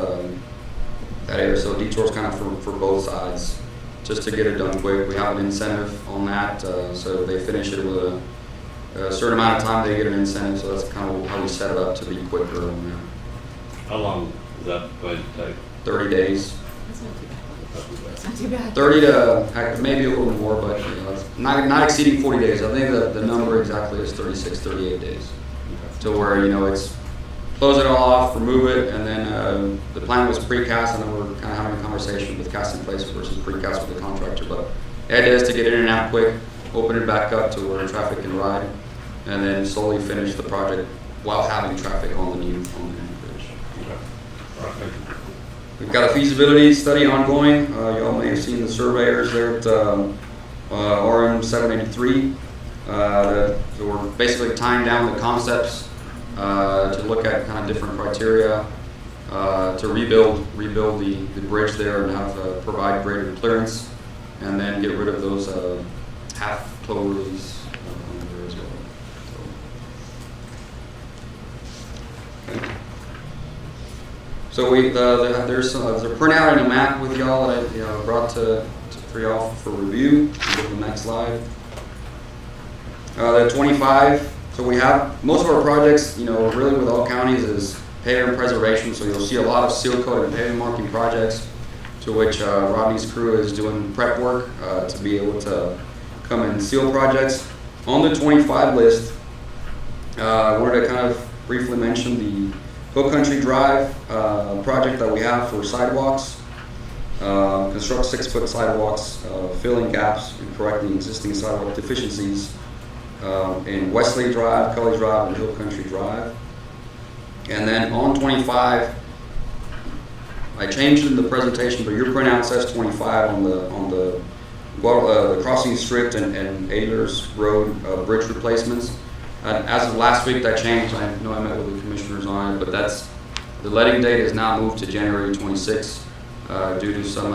area. So detours kind of for both sides, just to get it done quick. We have an incentive on that, so if they finish it with a certain amount of time, they get an incentive. So that's kind of how we set it up to be quicker on there. How long is that going to take? 30 days. That's not too bad. It's not too bad. 30 to maybe a little more, but it's not exceeding 40 days. I think the number exactly is 36, 38 days. To where it's close it all off, remove it, and then the plan was precast, and then we're kind of having a conversation with cast in place versus precast with the contractor. But the idea is to get in and out quick, open it back up to where traffic can ride, and then slowly finish the project while having traffic on the new bridge. Okay. All right, thank you. We've got a feasibility study ongoing. You all may have seen the surveyors there at RM 783. So we're basically tying down the concepts to look at kind of different criteria to rebuild the bridge there and have provide greater clearance, and then get rid of those half clovers on there as well. Okay. So there's a printout and a map with y'all that I brought for y'all for review. Go to the next slide. The 25. So we have most of our projects, really with all counties is pavement preservation. So you'll see a lot of seal coat and pavement marking projects, to which Rodney's crew is doing prep work to be able to come and seal projects. On the 25 list, I wanted to kind of briefly mention the Hill Country Drive project that we have for sidewalks. Construct 6-foot sidewalks, filling gaps and correcting existing sidewalk deficiencies in Wesley Drive, Cully Drive, and Hill Country Drive. And then on 25, I changed in the presentation, but your printout says 25 on the crossing strip and Adler's Road bridge replacements. As of last week, that changed. I know I met with the commissioners on it, but the letting date is now moved to January 26 due to some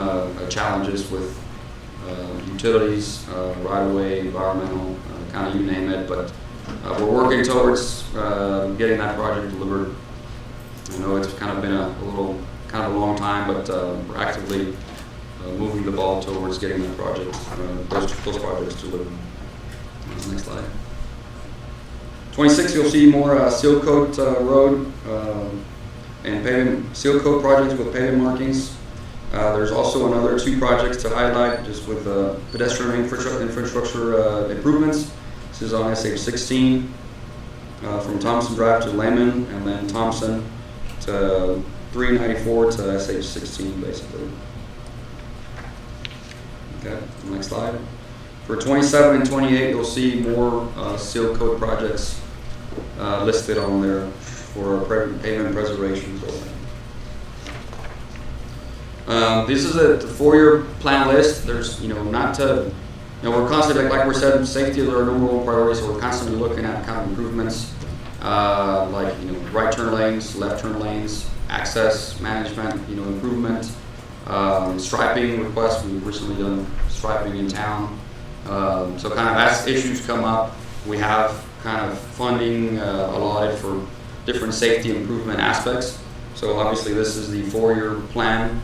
challenges with utilities, right-of-way, environmental, kind of you name it. But we're working towards getting that project delivered. I know it's kind of been a long time, but we're actively moving the ball towards getting that project, those projects delivered. Next slide. 26, you'll see more seal coat road and pavement seal coat projects with pavement markings. There's also another 2 projects to highlight, just with pedestrian infrastructure improvements. This is on SH 16 from Thompson Drive to Lehman, and then Thompson to 394 to SH 16, basically. Okay, next slide. For 27 and 28, you'll see more seal coat projects listed on there for pavement preservation. This is the 4-year plan list. There's, not to, we're constantly, like we said, safety is our number 1 priority, so we're constantly looking at kind of improvements, like, right turn lanes, left turn lanes, access management, improvement, striping requests. We've recently done striping in town. So kind of as issues come up, we have kind of funding allotted for different safety improvement aspects. So obviously this is the 4-year plan,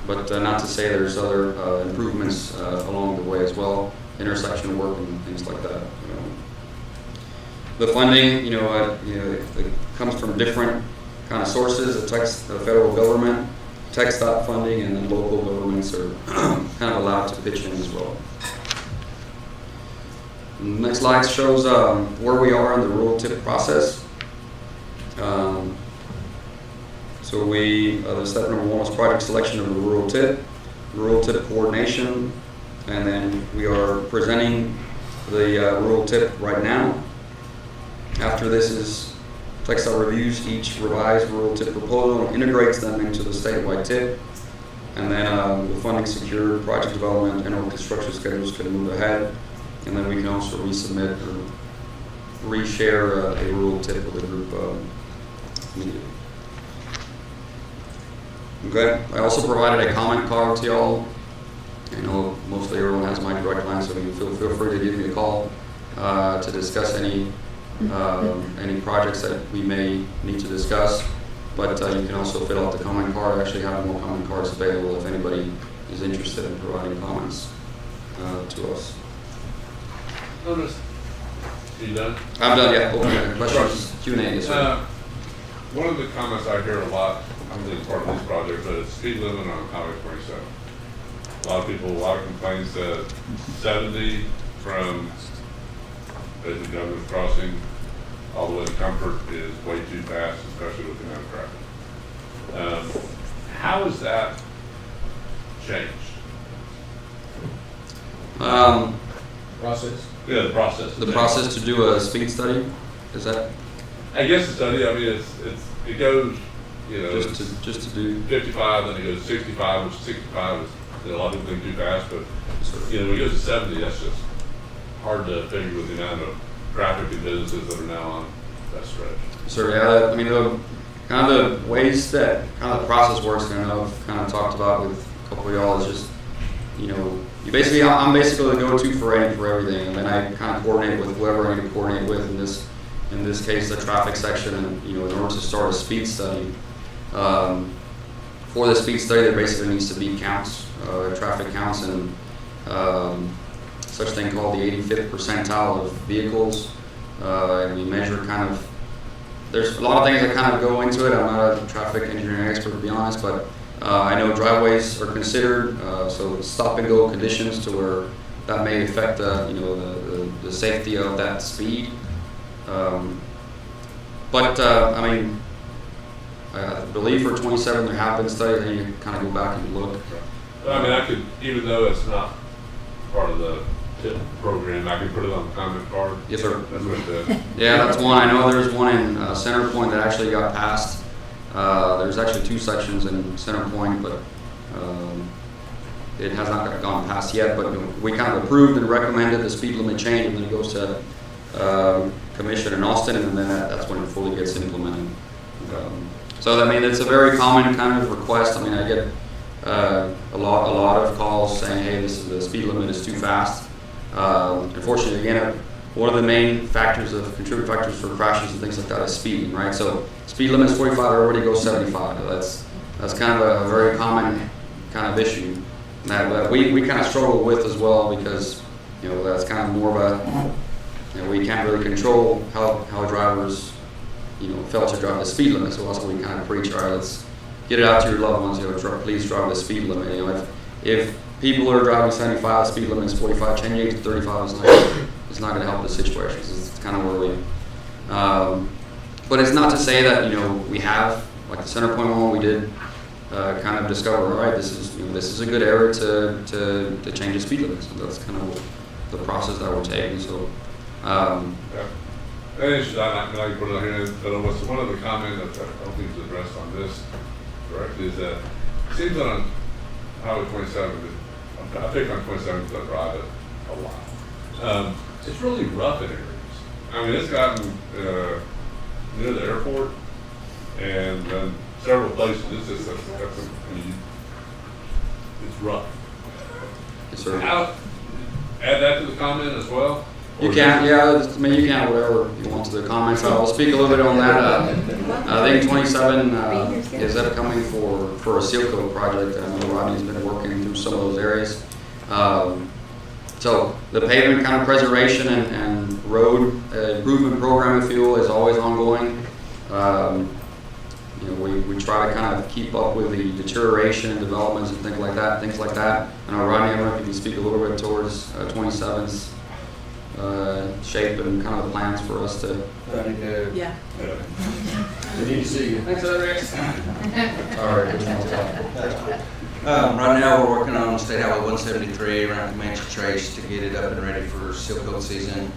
but not to say there's other improvements along the way as well, intersection work and things like that. The funding, it comes from different kind of sources. The federal government, TxDOT funding, and then local governments are kind of allowed to pitch in as well. Next slide shows where we are in the rural tip process. So the step number 1 was project selection of the rural tip coordination, and then we are presenting the rural tip right now. After this is TxDOT reviews each revised rural tip proposal and integrates them into the statewide tip, and then the funding secured, project development and our construction schedules can move ahead. And then we can also resubmit or reshare a rural tip with the group immediately. Okay, I also provided a comment card to y'all. I know mostly everyone has my direct line, so you feel free to give me a call to discuss any projects that we may need to discuss. But you can also fill out the comment card. I actually have more comment cards available if anybody is interested in providing comments to us. Are you done? I'm done, yeah. Open questions, Q&A, yes, sir. One of the comments I hear a lot, I don't think it's part of this project, but it's speed limit on Highway 27. A lot of complaints that 70 from the Governor's Crossing all the way to Comfort is way too fast, especially with the amount of traffic. How has that changed? Process? Yeah, the process. The process to do a speed study, is that I guess the study, I mean, it goes, just to do? 55, then it goes 65, which 65 is, a lot of people think too fast, but, when it goes to 70, that's just hard to figure with the amount of traffic and businesses that are now on that stretch. So yeah, I mean, the kind of the ways that kind of the process works, and I know I've kind of talked about with a couple of y'all, is just, you know, I'm basically the go-to for everything, and then I kind of coordinate with whoever I need to coordinate with. In this case, the traffic section, and in order to start a speed study. For the speed study, there basically needs to be counts, traffic counts, and such thing called the 85th percentile of vehicles. And we measure kind of, there's a lot of things that kind of go into it. I'm not a traffic engineering expert, to be honest, but I know driveways are considered, so stop and go conditions to where that may affect the safety of that speed. I mean, I believe for 27 there have been studies, and you kind of go back and look. I mean, I could, even though it's not part of the TIP program, I could put it on the comment card. Yes, sir. That's what the. Yeah, that's one. I know there's one in Center Point that actually got passed. There's actually 2 sections in Center Point, but it has not gone past yet. But we kind of approved and recommended the speed limit change, and then it goes to Commission in Austin, and then that's when it fully gets implemented. So I mean, it's a very common kind of request. I mean, I get a lot of calls saying, "Hey, the speed limit is too fast." Unfortunately, again, one of the main contributing factors for crashes and things like that is speeding, right? So speed limit is 45, everybody goes 75. That's kind of a very common kind of issue that we kind of struggle with as well, because that's kind of more of a we can't really control how drivers fail to drive the speed limit. So that's what we kind of preach. All right, let's get it out to your loved ones. Please drive the speed limit. If people are driving 75, the speed limit is 45. Changing it to 35 it's not going to help the situation. It's kind of where we. But it's not to say that we have, like the Center Point one, we did kind of discover, all right, this is a good area to change the speed limit. So that's kind of the process that we're taking. So. And it's not like you put it on here, but what's one of the comments that I don't think is addressed on this directly is that it seems that on Highway 27, I pick on 27 because I drive it a lot. It's really rough in areas. I mean, it's gotten near the airport and then several places. It's rough. Yes, sir. Add that to the comment as well. You can, yeah. I mean, you can whatever you want to the comments. I'll speak a little bit on that. I think 27 is upcoming for a seal coat project. I know Rodney's been working through some of those areas. So the pavement kind of preservation and road improvement program, if you will, is always ongoing. We try to kind of keep up with the deterioration and developments and things like that. I know Rodney, I don't know if you can speak a little bit towards 27's shape and kind of the plans for us to. Yeah. We need to see you. Thanks, Rex. All right. Right now, we're working on State Highway 173 around Comanche Trace to get it up and ready for seal coat season.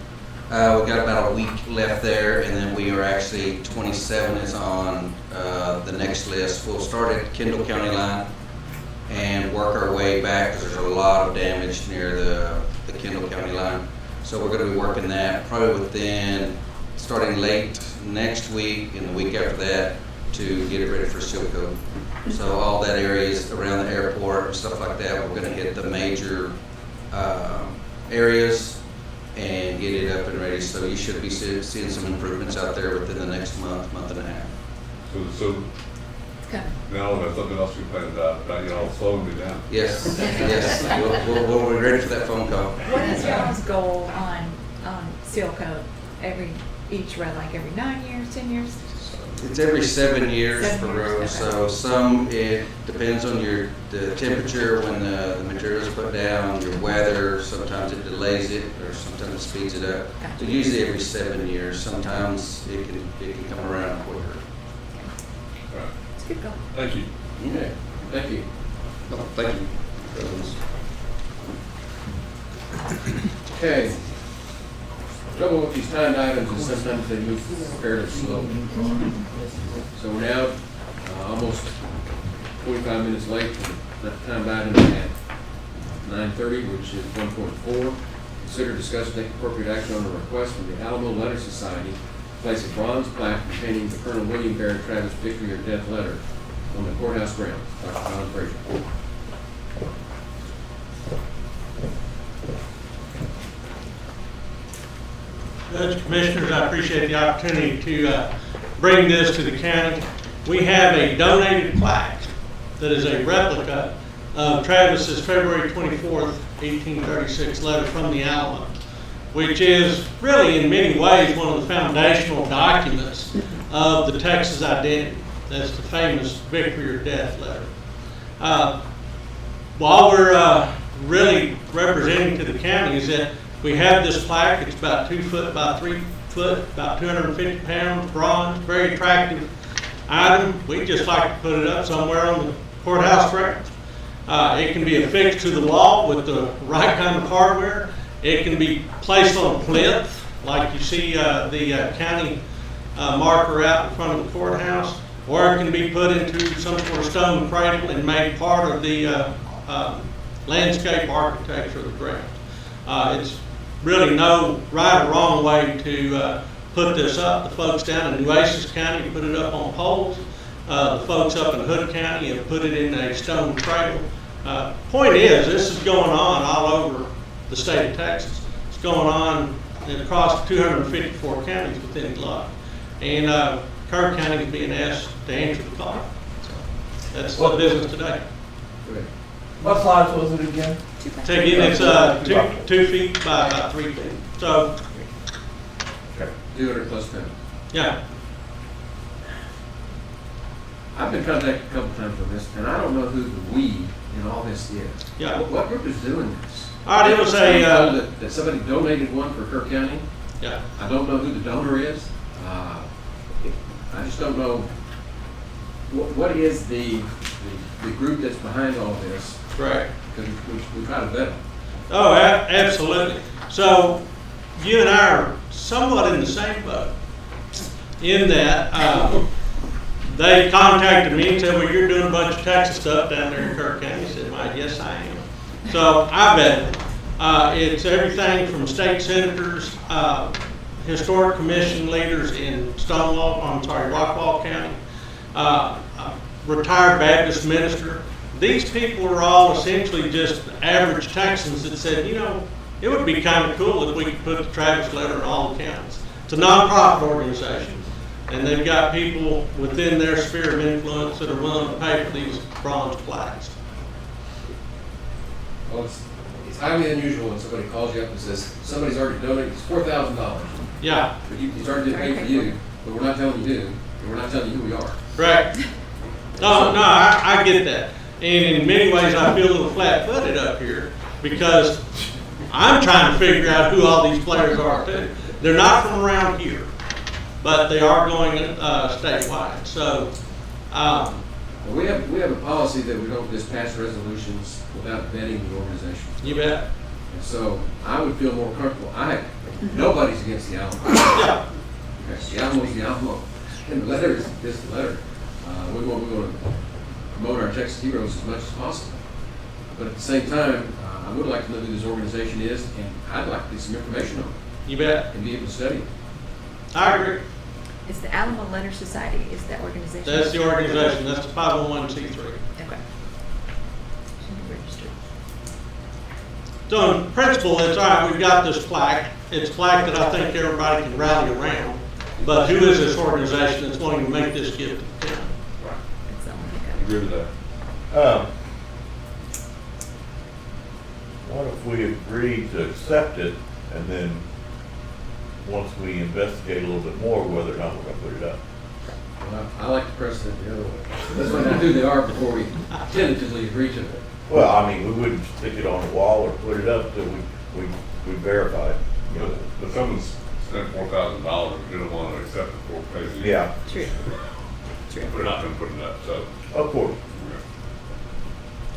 We've got about a week left there, and then we are actually 27 is on the next list. We'll start at Kendall County line and work our way back because there's a lot of damage near the Kendall County line. So we're going to be working that probably within starting late next week and the week after that to get it ready for seal coat. So all that area is around the airport and stuff like that. We're going to hit the major areas and get it up and ready. So you should be seeing some improvements out there within the next month and a half. So now that's something else we planned about slowing me down. Yes, yes. We'll be ready for that phone call. What is y'all's goal on seal coat each road, like every 9 years, 10 years? It's every 7 years 7 per years, row. okay. So some, it depends on the temperature when the material is put down, your weather. Sometimes it delays it, or sometimes it speeds it up. Gotcha. So usually every 7 years. Sometimes it can come around quicker. All right. It's a good goal. Thank you. Okay, thank you. Thank you. Okay. Trouble with these timed items is sometimes they move fairly slow. So we're now almost 45 minutes late for the timed item at 9:30, which is 1.4. Consider, discuss, and take appropriate action on a request from the Alamo Letter Society place a bronze plaque containing the Colonel William Barrett Travis victory or death letter on the courthouse grounds. Dr. John Frazier. Judge, Commissioners, I appreciate the opportunity to bring this to the county. We have a donated plaque that is a replica of Travis's February 24th, 1836 letter from the Alamo, which is really in many ways one of the foundational documents of the Texas identity. That's the famous victory or death letter. While we're really representing to the county is that we have this plaque. It's about 2 foot by 3 foot, about 250 pounds, bronze, very attractive item. We just like to put it up somewhere on the courthouse grounds. It can be affixed to the wall with the right kind of hardware. It can be placed on a plinth, like you see the county marker out in front of the courthouse, or it can be put into some sort of stone cradle and made part of the landscape architecture of the ground. It's really no right or wrong way to put this up. The folks down in Nueces County put it up on poles. The folks up in Hood County have put it in a stone cradle. Point is, this is going on all over the state of Texas. It's going on across 254 counties within GLUC. And Kerr County is being asked to answer the call. So that's the business today. What size was it again? Again, it's 2 feet by about 3 feet. So, 200 plus pounds. yeah. I've been contacted a couple times on this, and I don't know who the we in all this is. Yeah. What group is doing this? All right, it was a that somebody donated one for Kerr County. yeah. I don't know who the donor is. I just don't know what is the group that's behind all this. Right. Because we try to vet them. Oh, absolutely. So you and I are somewhat in the same boat in that they contacted me and said, well, you're doing a bunch of Texas stuff down there in Kerr County. I said, well, yes, I am. So I bet it's everything from state senators, historic commission leaders in Rockwall County, retired Baptist minister. These people are all essentially just average Texans that said, you know, it would be kind of cool if we could put the Travis letter in all the counties. It's a nonprofit organization, and they've got people within their sphere of influence that are willing to pay for these bronze plaques. Well, it's highly unusual when somebody calls you up and says, somebody's already donated, it's $4,000. Yeah. But he's already paid for you, but we're not telling you who, and we're not telling you who we are. Right. No, I get that. And in many ways, I feel a little flat-footed up here because I'm trying to figure out who all these players are too. They're not from around here, but they are going statewide. So, well, we have a policy that we don't just pass resolutions without vetting the organization. you bet. And so I would feel more comfortable. Nobody's against the Alamo. Yeah. Okay, the Alamo's the Alamo, and the letter is just the letter. We want to promote our Texas heroes as much as possible. But at the same time, I would like to know who this organization is, and I'd like to get some information on it. You bet. And be able to study it. I agree. It's the Alamo Letter Society is that organization? That's the organization. That's the 501c3. Okay. Registered. So in principle, it's all right, we've got this plaque. It's a plaque that I think everybody can rally around. But who is this organization that's wanting to make this gift to the county? That's the only thing I Agree with that. What if we agree to accept it, and then, once we investigate a little bit more, whether or not we're gonna put it up? Well, I like the precedent the other way. Let's find out who they are before we tentatively agree to it. Well, I mean, we wouldn't stick it on the wall or put it up till we verify it. But someone's spent $4,000, you're gonna want to accept it for pay. Yeah, True. True. We're not gonna put it up, so. of course.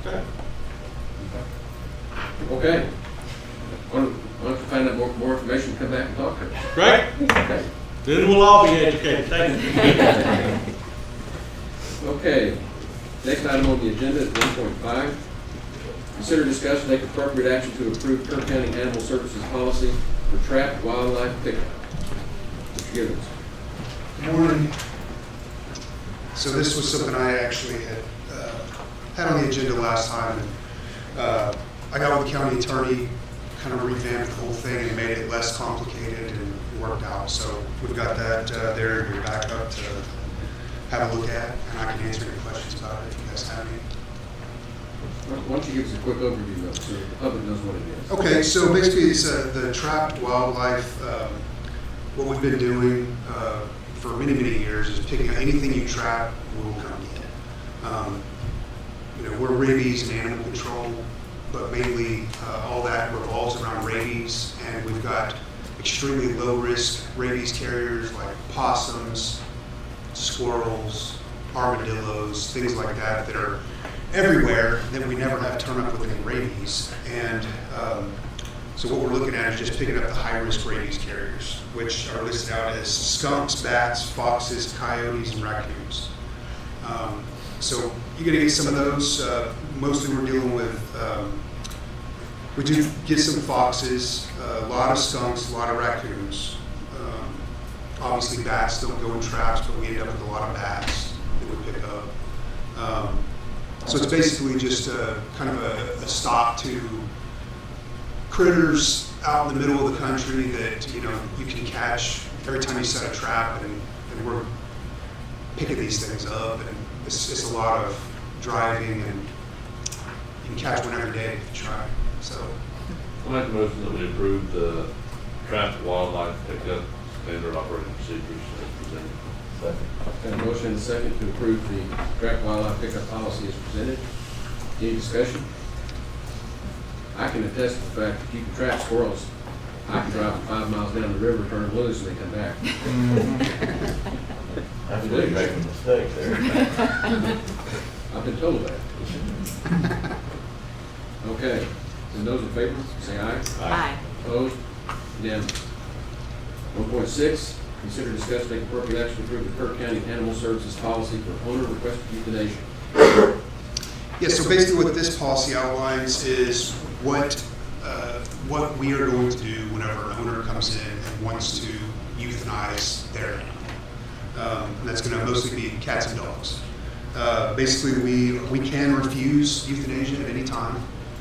Okay. Okay. Why don't you find out more information and come back and talk to us? Great. Okay. Then we'll all be educated. Thank you. Okay. Next item on the agenda is 1.5. Consider, discuss, and take appropriate action to approve Kerr County Animal Services policy for trapped wildlife pickup. Mr. Givens. Morning. So this was something I actually had on the agenda last time. I got with the county attorney, kind of revamped the whole thing and made it less complicated, and it worked out. So we've got that there in your backup to have a look at, and I can answer any questions about it if you guys have any. Why don't you give us a quick overview of it so the public knows what it is? Okay, so basically it's the trapped wildlife. What we've been doing for many, many years is picking up anything you trap, we'll come get. You know, we're rabies and animal control, but mainly all that revolves around rabies, and we've got extremely low risk rabies carriers like possums, squirrels, armadillos, things like that that are everywhere that we never have turn up with any rabies. And so what we're looking at is just picking up the high-risk rabies carriers, which are listed out as skunks, bats, foxes, coyotes, and raccoons. So you're going to get some of those. Mostly we're dealing with, we do get some foxes, a lot of skunks, a lot of raccoons. Obviously bats don't go in traps, but we end up with a lot of bats that we pick up. So it's basically just kind of a stop to critters out in the middle of the country that you can catch every time you set a trap, and we're picking these things up, and it's a lot of driving, and you can catch one every day if you try. So I'll make a motion that we approve the trapped wildlife pickup standard operating procedures as presented. Got a motion and a second to approve the trapped wildlife pickup policy as presented. Any discussion? I can attest to the fact that you can trap squirrels. I can drive them 5 miles down the river, turn them loose, and they come back. That's where you make a mistake there. I've been told that. Okay, and those in favor, say aye. Aye. Opposed? Unanimous. 1.6, consider discuss take appropriate action to approve the Kerr County Animal Services policy for owner requested euthanasia. yeah, so basically what this policy outlines is what we are going to do whenever an owner comes in and wants to euthanize their animal. And that's going to mostly be cats and dogs. Basically, we can refuse euthanasia at any time,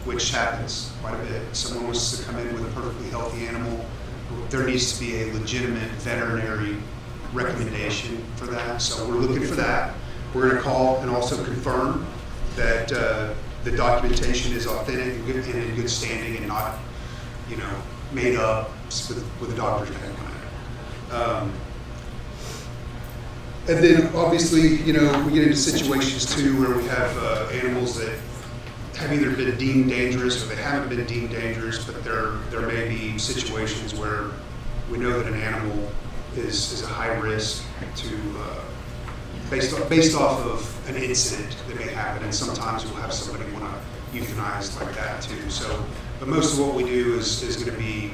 which happens quite a bit. Someone wants to come in with a perfectly healthy animal. There needs to be a legitimate veterinary recommendation for that. So we're looking for that. We're going to call and also confirm that the documentation is authentic and in good standing and not, made up with a doctor's opinion. And then obviously, we get into situations too where we have animals that have either been deemed dangerous or they haven't been deemed dangerous, but there may be situations where we know that an animal is a high risk to based off of an incident that may happen, and sometimes we'll have somebody want to euthanize like that too. So, but most of what we do is going to be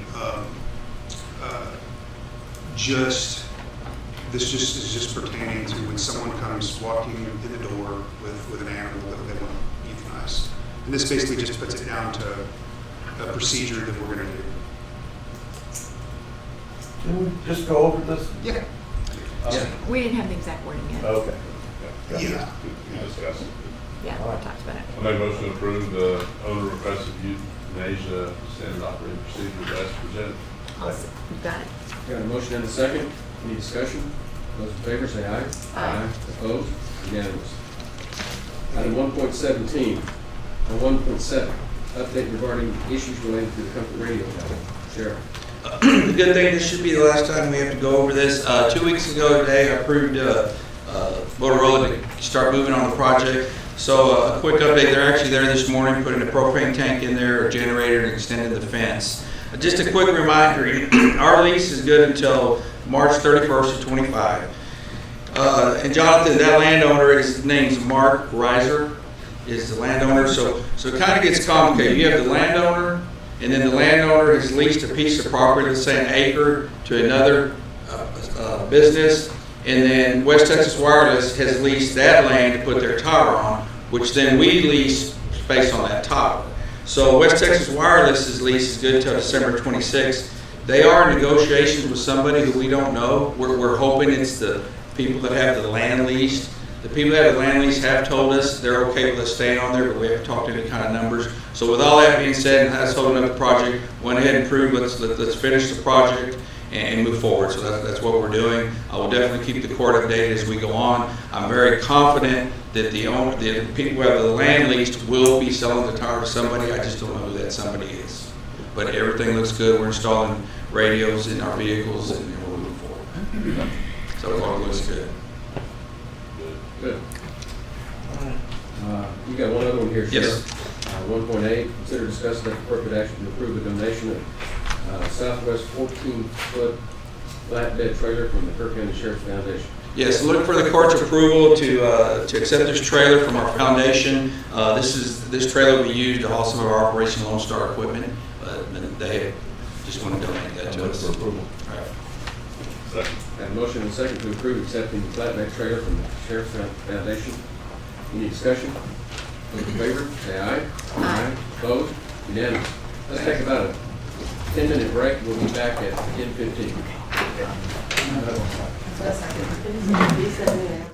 this is just pertaining to when someone comes walking in the door with an animal that they want to euthanize. And this basically just puts it down to a procedure that we're going to do. Can we just go over this? Yeah. We didn't have the exact wording yet. Okay. Yeah. We discussed it. Yeah, we talked about it. I make a motion to approve the owner requested euthanasia standard operating procedures as presented. Awesome, you got it. Got a motion and a second. Any discussion? Those in favor say aye. Aye. Opposed? Unanimous. Item 1.17, 1.7, update regarding issues related to the Comfort Radio Tower. Sheriff. The good thing, this should be the last time we have to go over this. 2 weeks ago today, I approved Motorola to start moving on the project. So a quick update, they're actually there this morning, putting a propane tank in there, a generator, and extended the fence. Just a quick reminder, our lease is good until March 31st of 25. And Jonathan, that landowner, his name's Mark Reiser, is the landowner. So it kind of gets complicated. You have the landowner, and then the landowner has leased a piece of property, let's say an acre, to another business. And then West Texas Wireless has leased that land to put their tower on, which then we lease space on that tower. So West Texas Wireless's lease is good until December 26th. They are in negotiations with somebody who we don't know. We're hoping it's the people that have the land leased. The people that have the land lease have told us they're okay with us staying on there, but we haven't talked any kind of numbers. So with all that being said, and that's holding up the project, went ahead and proved let's finish the project and move forward. So that's what we're doing. I will definitely keep the court updated as we go on. I'm very confident that the people who have the land leased will be selling the tower to somebody. I just don't know who that somebody is. But everything looks good. We're installing radios in our vehicles and we're moving forward. So it all looks good. Good. You got one other one here, Yes. Sheriff. 1.8, consider discussing the appropriate action to approve a donation of Southwest 14-foot flatbed trailer from the Kerr County Sheriff's Foundation. Yes, look for the court's approval to accept this trailer from our foundation. This trailer will be used to haul some of our Operation Lone Star equipment. They just want to donate that to us. For approval. All right. Second. Have a motion and a second to approve accepting the flatbed trailer from the Sheriff's Foundation. Any discussion? Those in favor, say aye. Aye. Opposed? Unanimous. Let's take about a 10-minute break. We'll be back at 10:15. That's not good.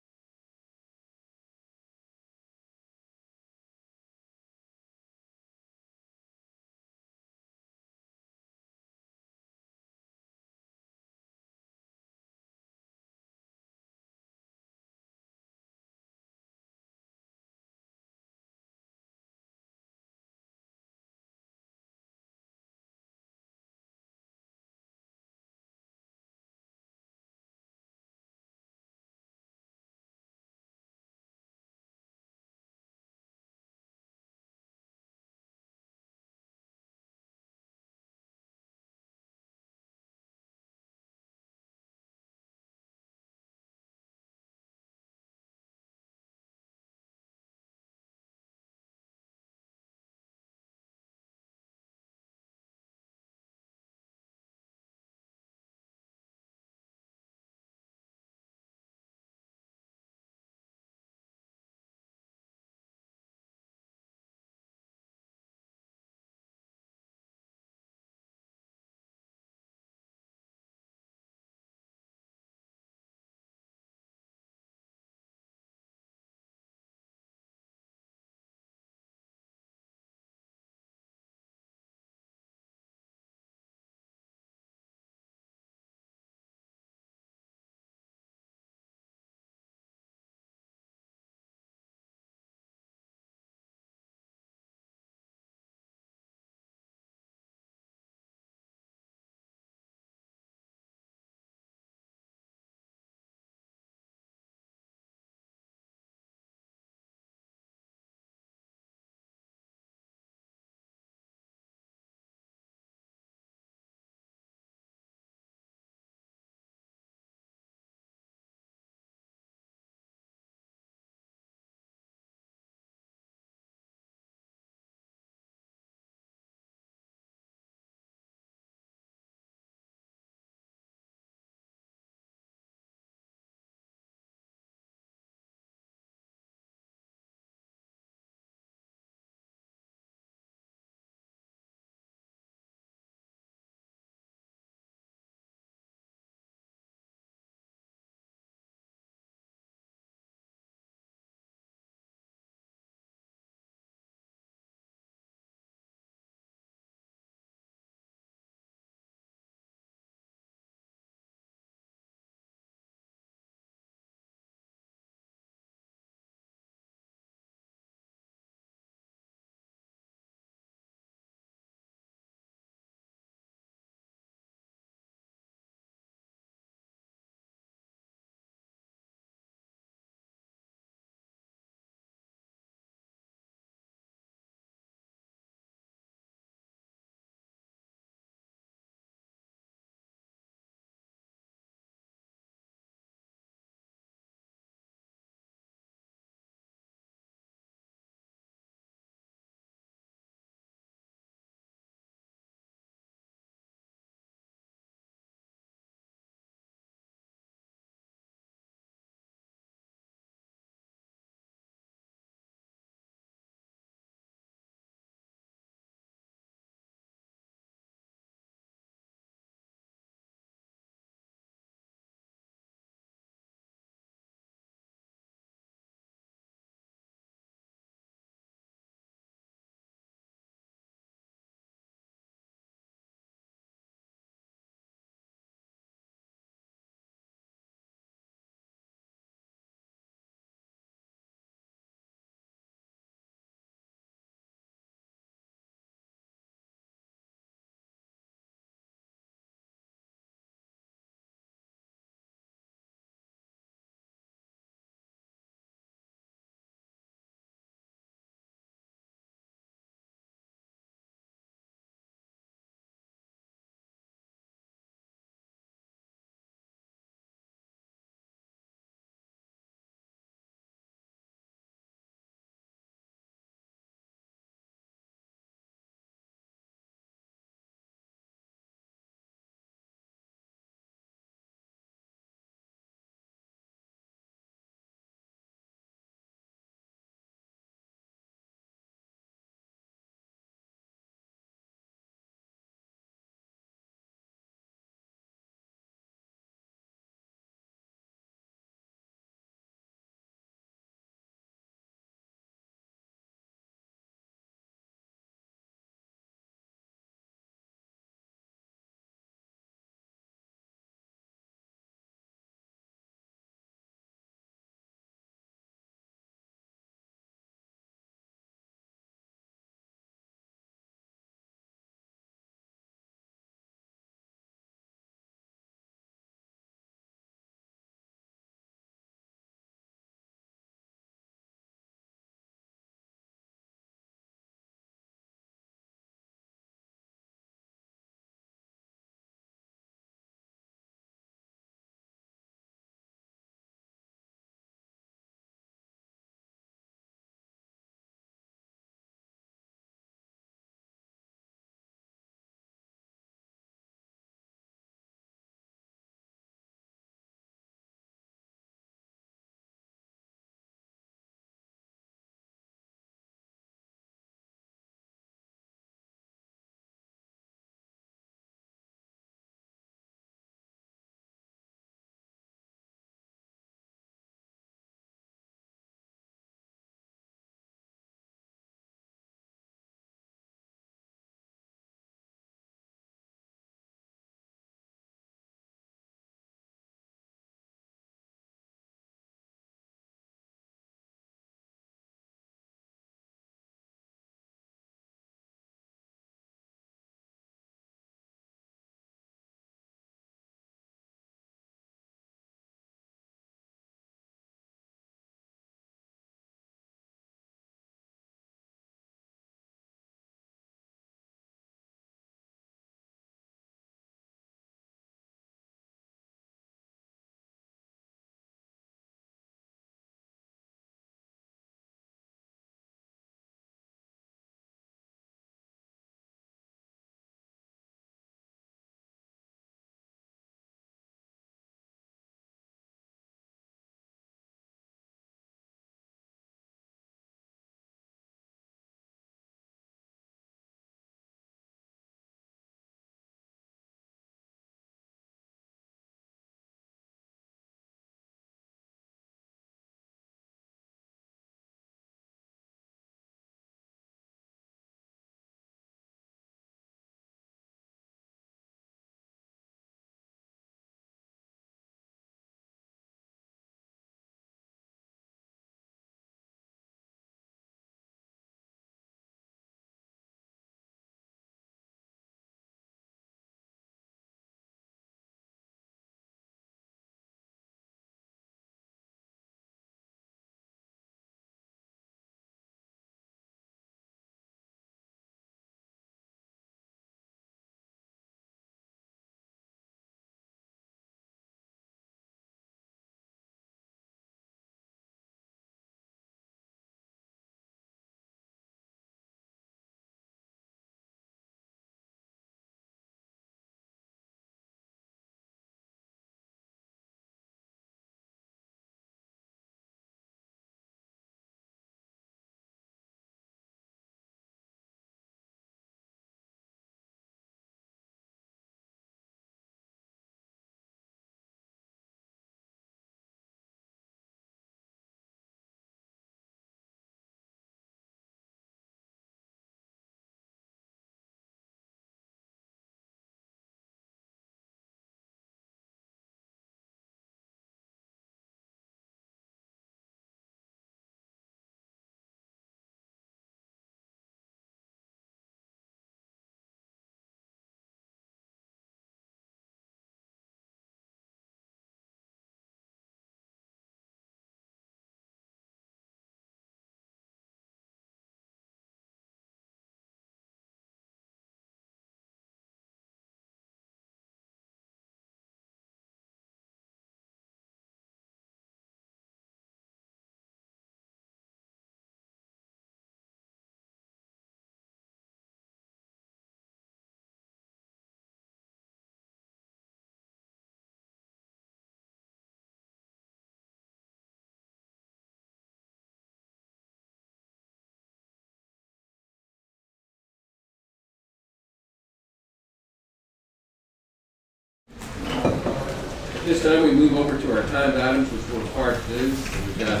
This time we move over to our timed items, which we're required to do. We've got,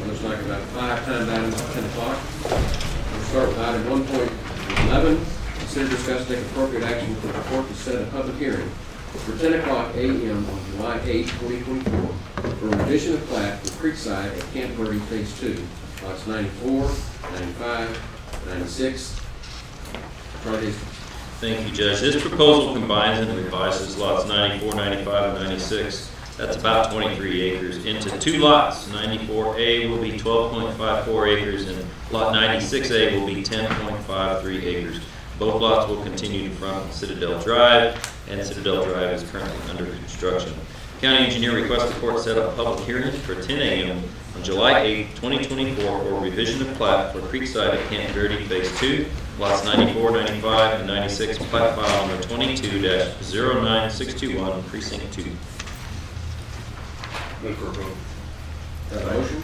looks like about 5 timed items at 10 o'clock. We'll start with item 1.11. Consider, discuss, take appropriate action to report to set a public hearing for 10 o'clock a.m. on July 8, 2024, for revision of plat for Creekside at Camp Verde Phase 2, lots 94, 95, 96. Charlie Hastings. Thank you, Judge. This proposal combines and revises lots 94, 95, and 96. That's about 23 acres into 2 lots. 94A will be 12.54 acres and lot 96A will be 10.53 acres. Both lots will continue to front Citadel Drive, and Citadel Drive is currently under construction. County engineer requests the court set up a public hearing for 10 a.m. on July 8, 2024 for revision of plat for Creekside at Camp Verde Phase 2, lots 94, 95, and 96, plat file number 22-09621, precinct 2. Move for approval. Got a motion?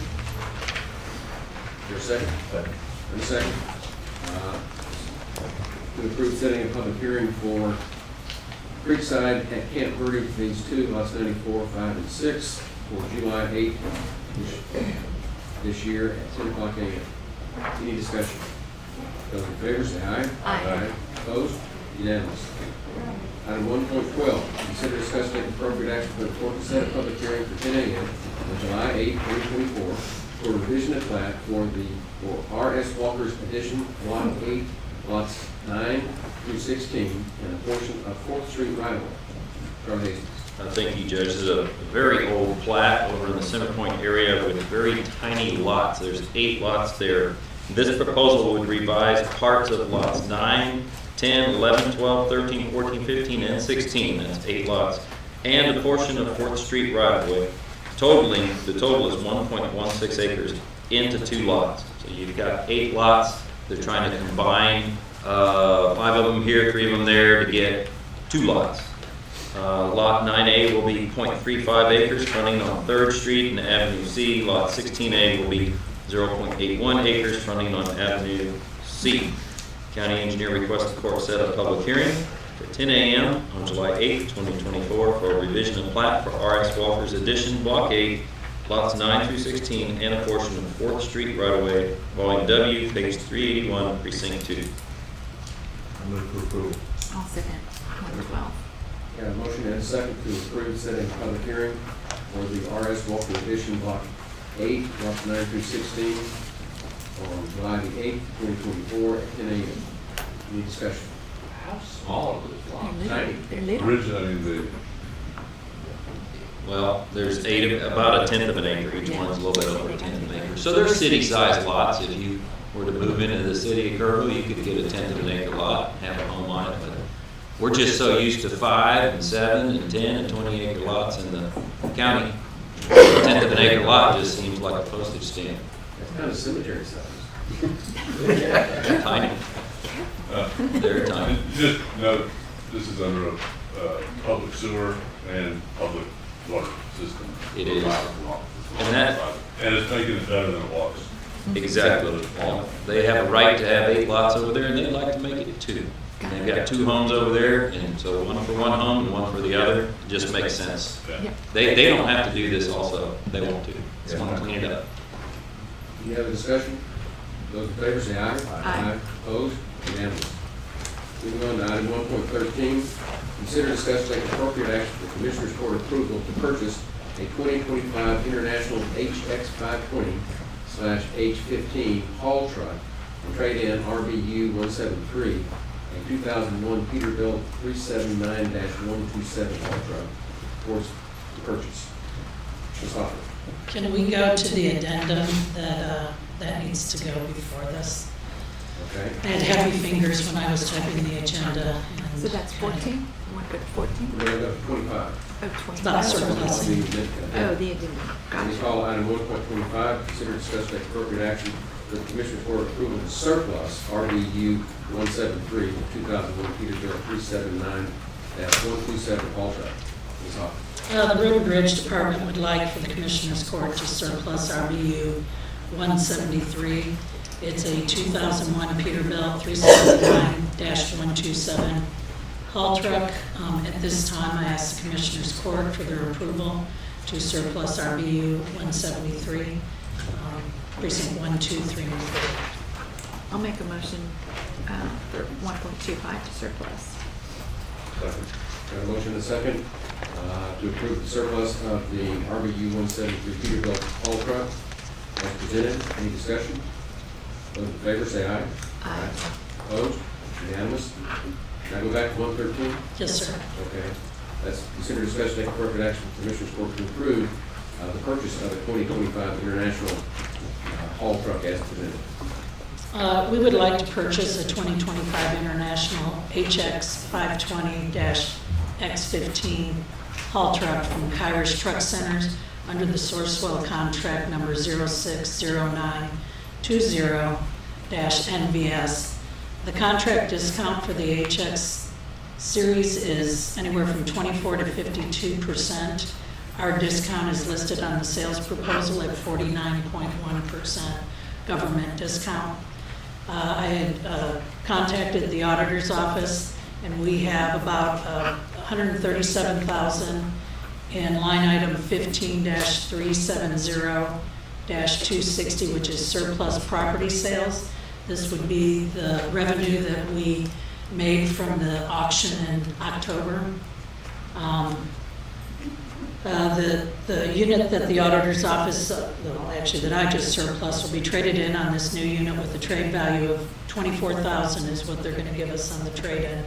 Is there a second? Second. And a second. To approve setting a public hearing for Creekside at Camp Verde Phase 2, lots 94, 5, and 6 for July 8 this year at 10 o'clock a.m. Any discussion? Those in favor say aye. Aye. Opposed? Unanimous. Item 1.12, consider, discuss, take appropriate action for the court to set a public hearing for 10 a.m. on July 8, 2024 for revision of plat for R.S. Walker's addition, lot 8, lots 9 through 16, and a portion of 4th Street right-of-way. Charlie Hastings. Thank you, Judge. This is a very old plat over in the Center Point area with very tiny lots. There's 8 lots there. This proposal would revise parts of lots 9, 10, 11, 12, 13, 14, 15, and 16. That's 8 lots. And a portion of 4th Street right-of-way. The total is 1.16 acres into 2 lots. So you've got 8 lots. They're trying to combine 5 of them here, 3 of them there to get 2 lots. Lot 9A will be 0.35 acres fronting on 3rd Street and Avenue C. Lot 16A will be 0.81 acres fronting on Avenue C. County engineer requests the court set a public hearing for 10 a.m. on July 8, 2024 for a revision of plat for R.S. Walker's addition, Block 8, lots 9 through 16, and a portion of 4th Street right-of-way, volume W, page 381, precinct 2. I move for approval. I'll second. Number 12. Got a motion and a second to approve setting a public hearing for the R.S. Walker addition, block 8, lots 9 through 16, on July the 8th, 2024 at 10 a.m. Any discussion? How small are those lots? Tiny. They're little. Originally, Well, there's 8, about a 1/10 of an acre. Each one's a little bit over a 1/10 of an acre. So they're city-sized lots. If you were to move into the city of Kerr, you could get a 1/10 of an acre lot and have a home on it. But we're just so used to 5 and 7 and 10 and 20 acre lots in the county. A 1/10 of an acre lot just seems like a postage stamp. That's kind of cemetery size. Tiny. They're tiny. just note, this is under a public sewer and public water system. It is. And it's making it better than it was. Exactly. They have a right to have 8 lots over there, and they'd like to make it 2. And they've got 2 homes over there, and so one for one home and one for the other. It just makes sense. Yeah. They don't have to do this also. They want to. Just want to clean it up. Any other discussion? Those in favor say aye. Aye. Opposed? Unanimous. Moving on to item 1.13, consider, discuss, take appropriate action for Commissioners Court approval to purchase a 2025 International HX520/H15 haul truck from trade-in RBU 173, a 2001 Peterbilt 379-127 haul truck towards the purchase. Ms. Hoffman. Can we go to the addendum that needs to go before this? Okay. I had heavy fingers when I was typing the agenda. So that's 14? You want to go to 14? We're going to go to 25. Oh, 25. It's not surplus. Oh, the addendum. We Gotcha. call item 1.25, consider, discuss, take appropriate action for the Commissioners Court approval to surplus RBU 173, the 2001 Peterbilt 379-127 haul truck. Ms. Hoffman. The Road and Bridge Department would like for the Commissioners Court to surplus RBU 173. It's a 2001 Peterbilt 379-127 haul truck. At this time, I ask the Commissioners Court for their approval to surplus RBU 173, precinct 1, 2, 3, and 4. I'll make a motion for 1.25 to surplus. Second. Got a motion and a second to approve the surplus of the RBU 173 Peterbilt haul truck as presented. Any discussion? Those in favor say aye. Aye. Opposed? Unanimous. Now go back to 113. Yes, sir. Okay. That's consider discussion take appropriate action for Commissioners Court to approve the purchase of a 2025 International haul truck as presented. We would like to purchase a 2025 International HX 520-X15 haul truck from Kerr's Truck Centers under the Sourcewell contract number 060920-NVS. The contract discount for the HX series is anywhere from 24 to 52%. Our discount is listed on the sales proposal at 49.1% government discount. I had contacted the auditor's office, and we have about $137,000 in line item 15-370-260, which is surplus property sales. This would be the revenue that we made from the auction in October. The unit that the auditor's office, actually that I just surplus, will be traded in on this new unit with a trade value of $24,000 is what they're going to give us on the trade-in.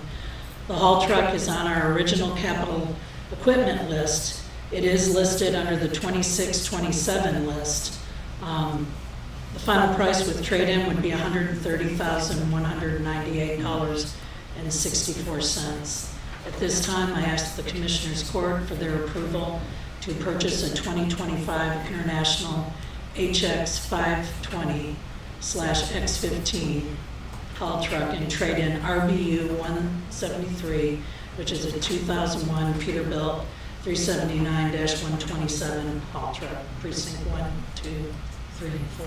The haul truck is on our original capital equipment list. It is listed under the 2627 list. The final price with trade-in would be $130,198.64. At this time, I ask the Commissioners Court for their approval to purchase a 2025 International HX 520/X15 haul truck and trade-in RBU 173, which is a 2001 Peterbilt 379-127 haul truck, precinct 1, 2, 3, and 4.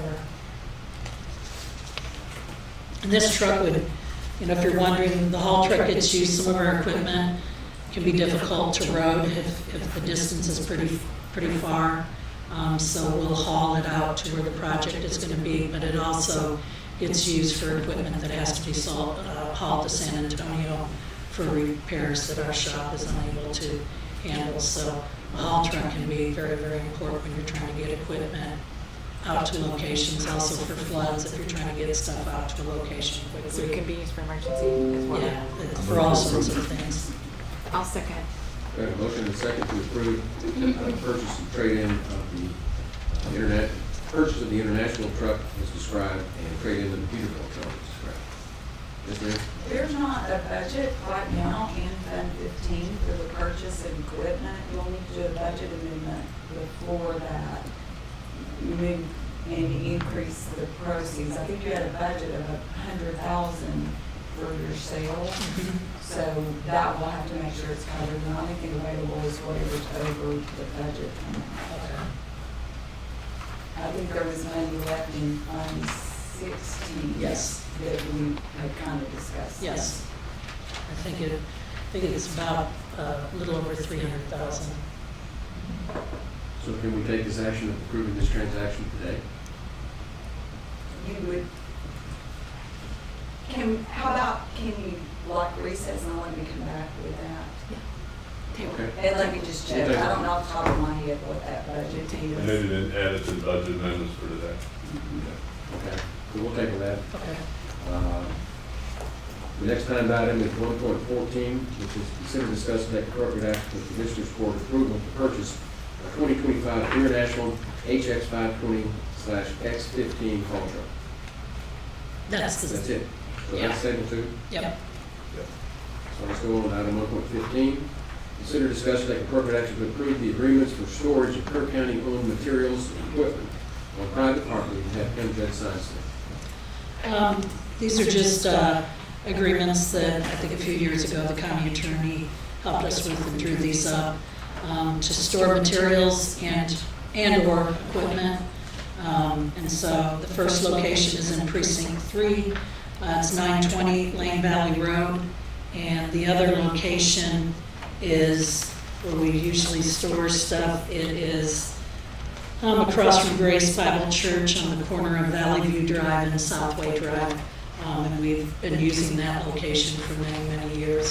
And this truck would, if you're wondering, the haul truck gets used. Some of our equipment can be difficult to road if the distance is pretty far. So we'll haul it out to where the project is going to be, but it also gets used for equipment that has to be hauled to San Antonio for repairs that our shop is unable to handle. So a haul truck can be very, very important when you're trying to get equipment out to locations, also for floods, if you're trying to get stuff out to a location quickly. So it can be used for emergency as well? Yeah, for all sorts of things. I'll second. We have a motion and a second to approve purchase and trade-in of the purchase of the international truck as described and trade-in of the Peterbilt truck as described. Yes, ma'am? There's not a budget right now in Fund 15 for the purchase of equipment. You'll need to do a budget amendment before that. Move and increase the proceeds. I think you had a budget of $100,000 for your sale, so that will have to make sure it's covered. And the only thing available is whatever's over the budget. I think there was money left in Fund 16. Yes. That we had kind of discussed. Yes. I think it's about a little over $300,000. So can we take this action of approving this transaction today? You would, how about, can you like recess and let me come back with that? Table. Okay. And let me just check, I don't know off the top of my head what that budget is. And maybe then add it to the budget amendments for today. Okay, so we'll table that. Okay. The next time item is 1.14, which is consider discuss and take appropriate action for the Commissioners Court approval to purchase a 2025 International HX 520/X15 haul truck. That's it. So yeah. that's table 2? Yep. So let's go on to item 1.15. Consider discuss and take appropriate action to approve the agreements for storage of Kerr County owned materials and equipment on private property and have Kim Judge sign them. These are just agreements that I think a few years ago the county attorney helped us with and drew these up to store materials and or equipment. And so the first location is in precinct 3. It's 920 Lane Valley Road, And the other location is where we usually store stuff. It is across from Grace Bible Church on the corner of Valley View Drive and Southway Drive. And we've been using that location for many, many years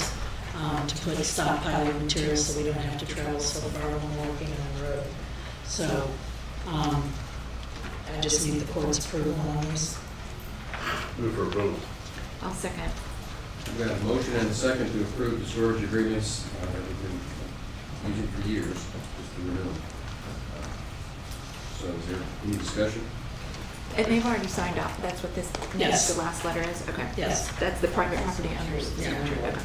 to put stockpiling materials so we don't have to travel so far when walking on the road. So I just need the court's approval on this. Move for approval. I'll second. We've got a motion and a second to approve the storage agreements that we've been using for years, just to renew them. So is there any discussion? And they've already signed off. That's what this, Yes. the last letter is? Okay. Yes. That's the private property owners. Yeah. Okay.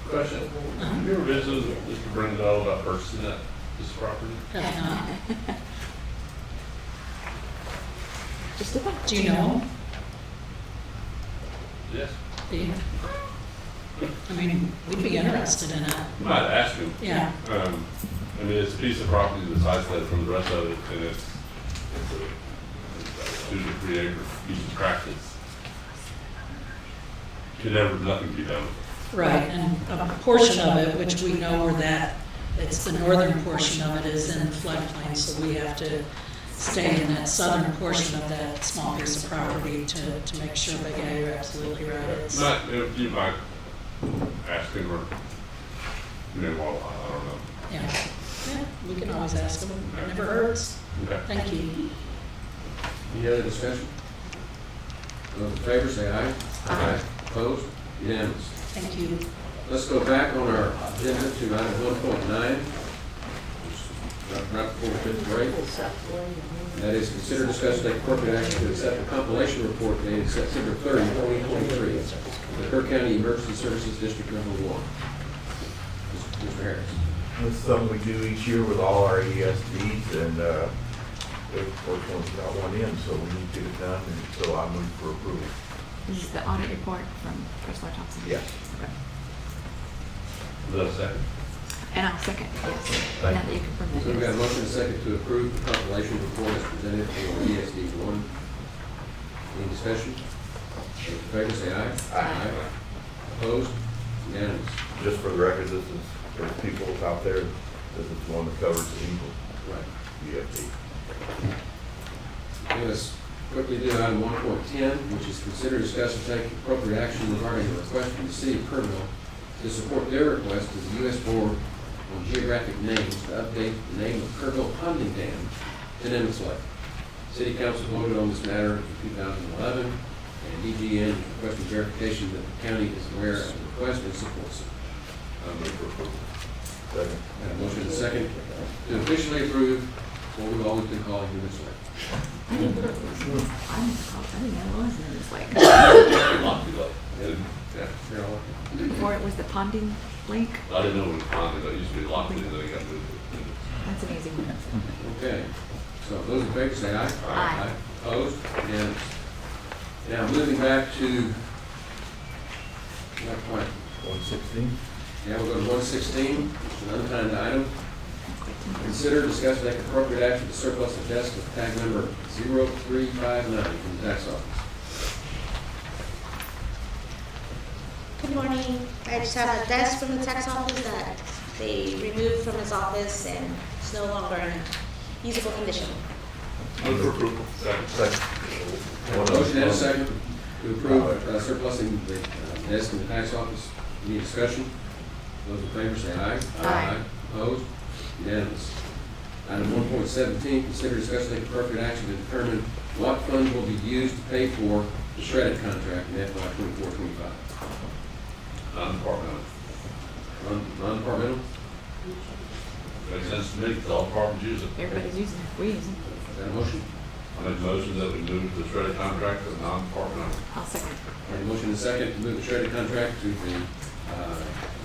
Question. Have you ever visited with Mr. Brindle about purchasing this property? Just about. Do you know? Yes. Do you? I mean, we'd be interested in it. Might ask him. Yeah. I mean, it's a piece of property that's isolated from the rest of it, and it's a 2 to 3 acre piece of tract that's could never, nothing be done with it. Right, and a portion of it, which we know where that, it's the northern portion of it is in floodplain, so we have to stay in that southern portion of that small piece of property to make sure, but yeah, you're absolutely right. It's, You might ask him, or, well, I don't know. yeah. Yeah, we can always ask them. It never hurts. Okay. Thank you. Any other discussion? Those in favor say aye. Aye. Opposed? Unanimous. Thank you. Let's go back on our agenda to item 1.9, right before the fifth break. That is consider discuss take appropriate action to accept a compilation report dated September 30, 2023, the Kerr County Emergency Services District Number 1. Mr. Harris. This is something we do each year with all our ESDs, and the first one's got one in, so we need to get it done, and so I move for approval. This is the audit report from Chris Thompson. Yes. Okay. Is that a second? And I'll second, yes. Thank Now that you confirm that, So we've got a yes. motion and a second to approve the compilation report as presented for ESD 1. Any discussion? Those in favor say aye. Aye. Opposed? Unanimous. Just for the record, this is, for people out there, this is one that covers the Eagle Right. EFD. Okay, let's quickly do item 1.10, which is consider, discuss, and take appropriate action regarding the request from the city of Kerrville to support their request to the U.S. Board on Geographic Names to update the name of Kerrville Ponding Dam to Nimitz Lake. City Council voted on this matter in 2011, and DGN is requesting verification that the county is aware of the request and supports it. Move for approval. Second. Got a motion and a second to officially approve what we've always been calling Nimitz Lake. I didn't know it was Nimitz Lake. Yeah, you're all welcome. Before it was the Ponding Lake. I didn't know it was ponded, that used to be locked in, then it got moved. That's an easy one. Okay, so those in favor say aye. Aye. Opposed? Unanimous. Now, moving back to, not quite, 116. yeah, we'll go to 116, it's an untimed item. Consider, discuss, and take appropriate action to surplus the desk with tag number 0359 from the tax office. Good morning. I just have a desk from the tax office that they removed from his office and it's no longer in usable condition. Move for approval. Second. Motion and a second to approve surplusing the desk in the tax office. Any discussion? Those in favor say aye. Aye. Opposed? Unanimous. Item 1.17, consider, discuss, and take appropriate action to determine what funds will be used to pay for the shredded contract in FY 24-25. Non-departmental. Non-departmental? Makes sense to me, because all departments use it. Everybody's using it. We use it. Is that a motion? I make a motion that we move the shredded contract to non-departmental. I'll second. Have a motion and a second to move the shredded contract to the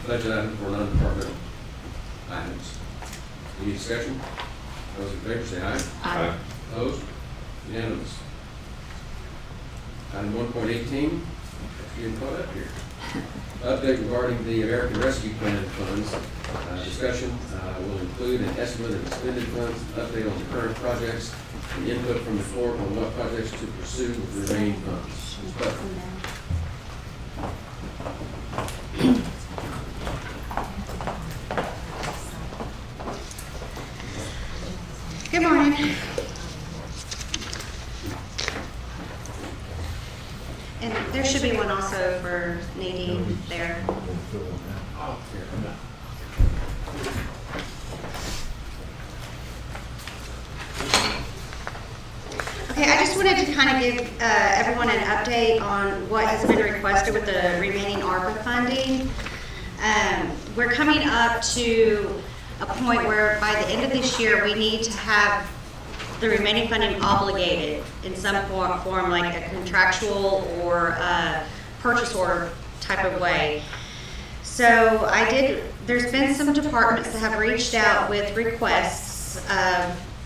budget item for non-departmental items. Any discussion? Those in favor say aye. Aye. Opposed? Unanimous. Item 1.18, getting caught up here. Update regarding the American Rescue Plan funds. Discussion will include an estimate of expended funds, update on the current projects, and input from the floor on what projects to pursue with the remaining funds. Ms. Butler. And there should be one also for Nadine there. Okay, I just wanted to kind of give everyone an update on what has been requested with the remaining ARPA funding. We're coming up to a point where by the end of this year, we need to have the remaining funding obligated in some form like a contractual or a purchase order type of way. So there's been some departments that have reached out with requests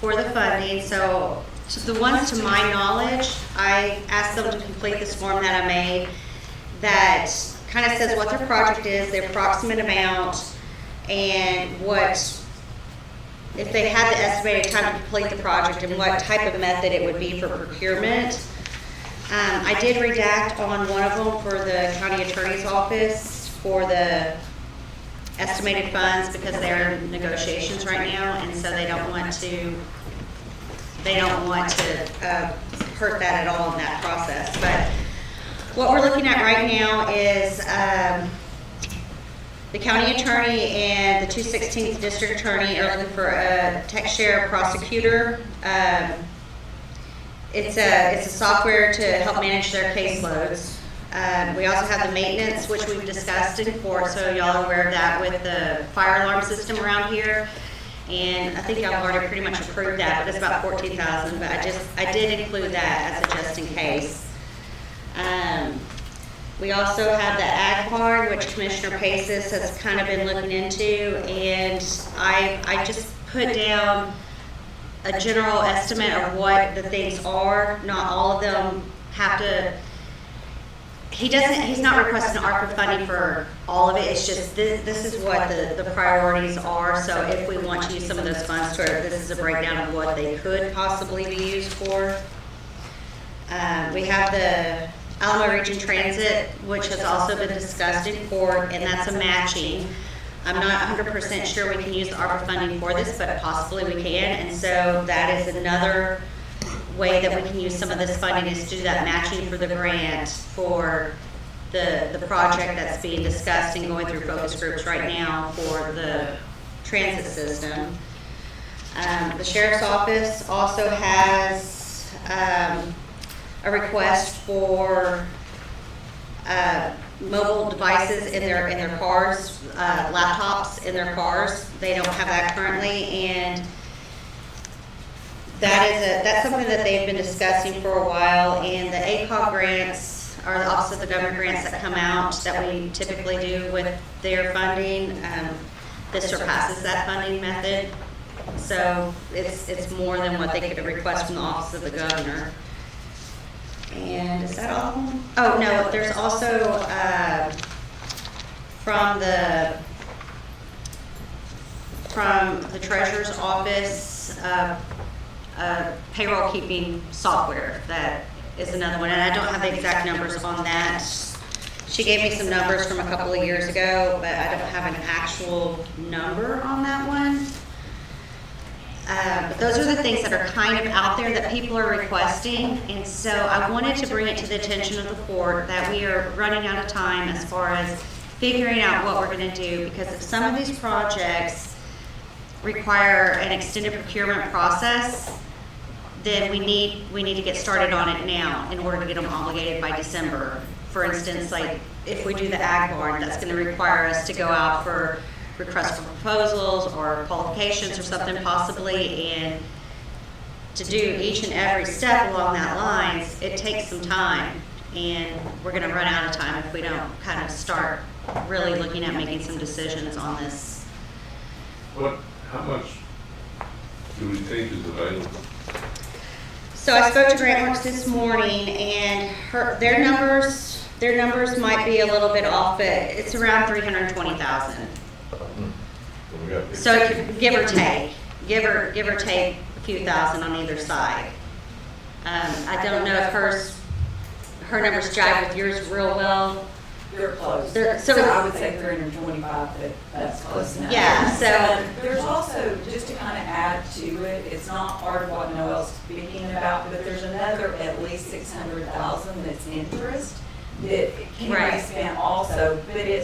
for the funding. So to the ones to my knowledge, I asked them to complete this form that I made that kind of says what their project is, their approximate amount, and if they had the estimated time to complete the project and what type of method it would be for procurement. I did redact on one of them for the county attorney's office for the estimated funds because they're in negotiations right now, and so they don't want to hurt that at all in that process. But what we're looking at right now is the county attorney and the 216th district attorney are looking for a tech share prosecutor. It's a software to help manage their caseloads. We also have the maintenance, which we've discussed in court, so y'all are aware of that with the fire alarm system around here. And I think y'all have already pretty much approved that, but it's about $14,000. But I did include that as a just in case. We also have the ag barn, which Commissioner Paces has kind of been looking into, and I just put down a general estimate of what the things are. Not all of them have to. He's not requesting ARPA funding for all of it. It's just this is what the priorities are. So if we want to use some of those funds this is a breakdown of what they could possibly be used for. We have the Alamo Region Transit, which has also been discussed in court, and that's a matching. I'm not 100% sure we can use the ARPA funding for this, but possibly we can. And so that is another way that we can use some of this funding is to do that matching for the grant for the project that's being discussed and going through focus groups right now for the transit system. The sheriff's office also has a request for mobile devices in their cars, laptops in their cars. They don't have that currently, and that's something that they've been discussing for a while. And the ACOG grants, or the Office of the Government grants that come out that we typically do with their funding, this surpasses that funding method. So it's more than what they could request from the Office of the Governor. And is that all? Oh, no, there's also from the Treasurer's Office, payroll keeping software. That is another one, and I don't have the exact numbers on that. She gave me some numbers from a couple of years ago, but I don't have an actual number on that one. But those are the things that are kind of out there that people are requesting, and so I wanted to bring it to the attention of the court that we are running out of time as far as figuring out what we're going to do, because if some of these projects require an extended procurement process, then we need to get started on it now in order to get them obligated by December. For instance, like if we do the ag barn, that's going to require us to go out for requests for proposals or qualifications or something possibly, and to do each and every step along that lines, it takes some time, and we're going to run out of time if we don't kind of start really looking at making some decisions on this. How much do we think is available? So I spoke to GrantWorks this morning, and their numbers might be a little bit off, but it's around $320,000. So it could, give or take a few thousand on either side. I don't know if her numbers jive with yours real well, They're close. So I would say 325, but that's close enough. Yeah, so- There's also, just to kind of add to it, it's not part of what Noel's speaking about, but there's another at least 600,000 that's interest that can be Right. spent also, but it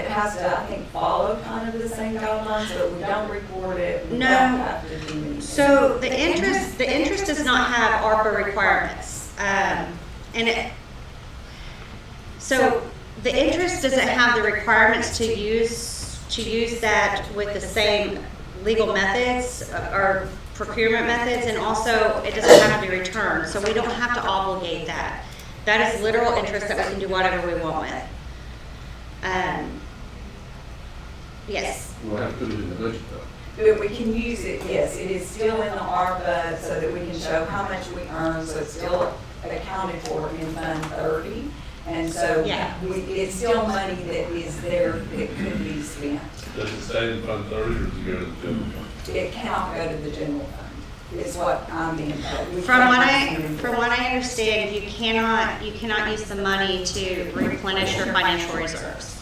has to, I think, follow kind of the same guidelines, but we don't report it. We No. don't have to do anything. So the interest does not have ARPA requirements. So the interest doesn't have the requirements to use that with the same legal methods or procurement methods, and also it doesn't have to be returned. So we don't have to obligate that. That is literal interest that we can do whatever we want with. Yes. We'll have to put it in the budget though. But we can use it, yes, it is still in the ARPA so that we can show how much we earn, so it's still accounted for in Fund 30. And so Yeah. it's still money that is there that could be spent. Does it stay in Fund 30 or does it go to the general fund? It cannot go to the general fund, is what I'm being told. We From what can't- I understand, you cannot use the money to replenish your financial reserves.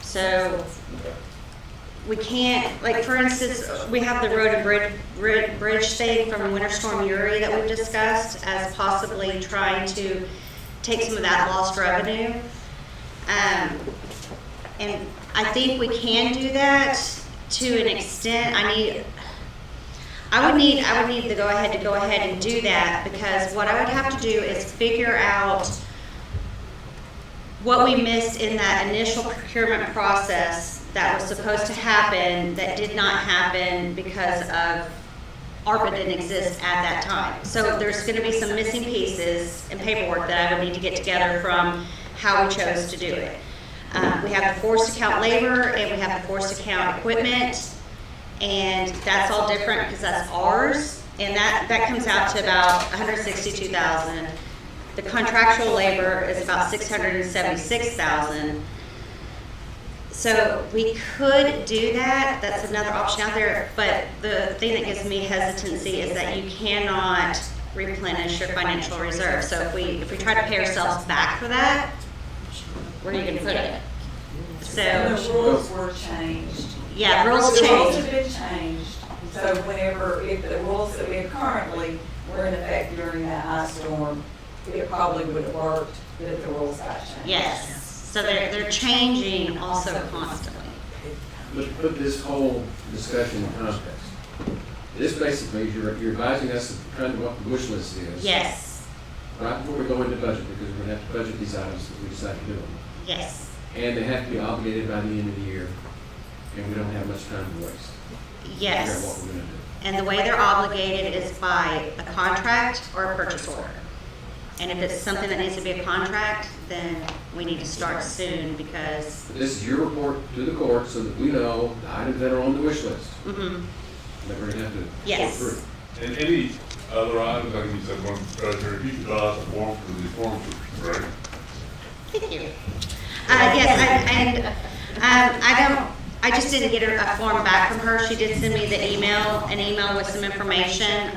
So we can't, like, for instance, we have the road and bridge thing from Winter Storm Uri that we've discussed as possibly trying to take some of that lost revenue. And I think we can do that to an extent. I would need the go ahead and do that, because what I would have to do is figure out what we missed in that initial procurement process that was supposed to happen that did not happen because of ARPA didn't exist at that time. So there's going to be some missing pieces and paperwork that I would need to get together from how we chose to do it. We have the forced account labor and we have the forced account equipment, and that's all different because that's ours, and that comes out to about $162,000. The contractual labor is about $676,000. So we could do that. That's another option out there. But the thing that gives me hesitancy is that you cannot replenish your financial reserve. So if we try to pay ourselves back for that, where are you going to put it? So The rules were changed. Yeah, rules The rules changed. have been changed. So if the rules that we have currently were in effect during that ice storm, it probably would have worked if the rules got changed. Yes. So they're changing also constantly. But put this whole discussion in context. This basically, you're advising us kind of what the wish list is. Yes. Right before we go into budget, because we're going to have to budget these items that we decide to do them. Yes. And they have to be obligated by the end of the year, and we don't have much time to waste. Yes. Figure out what we're going to do. And the way they're obligated is by a contract or a purchase order. And if it's something that needs to be a contract, then we need to start soon, because. But this is your report to the court so that we know the items that are on the wish list Mm-hmm. that we're going to have to go Yes. through. And any other items, like you said, one treasurer, if you could fill out the form for the forms, right? Thank you. Yes, I just didn't get a form back from her. She did send me an email with some information.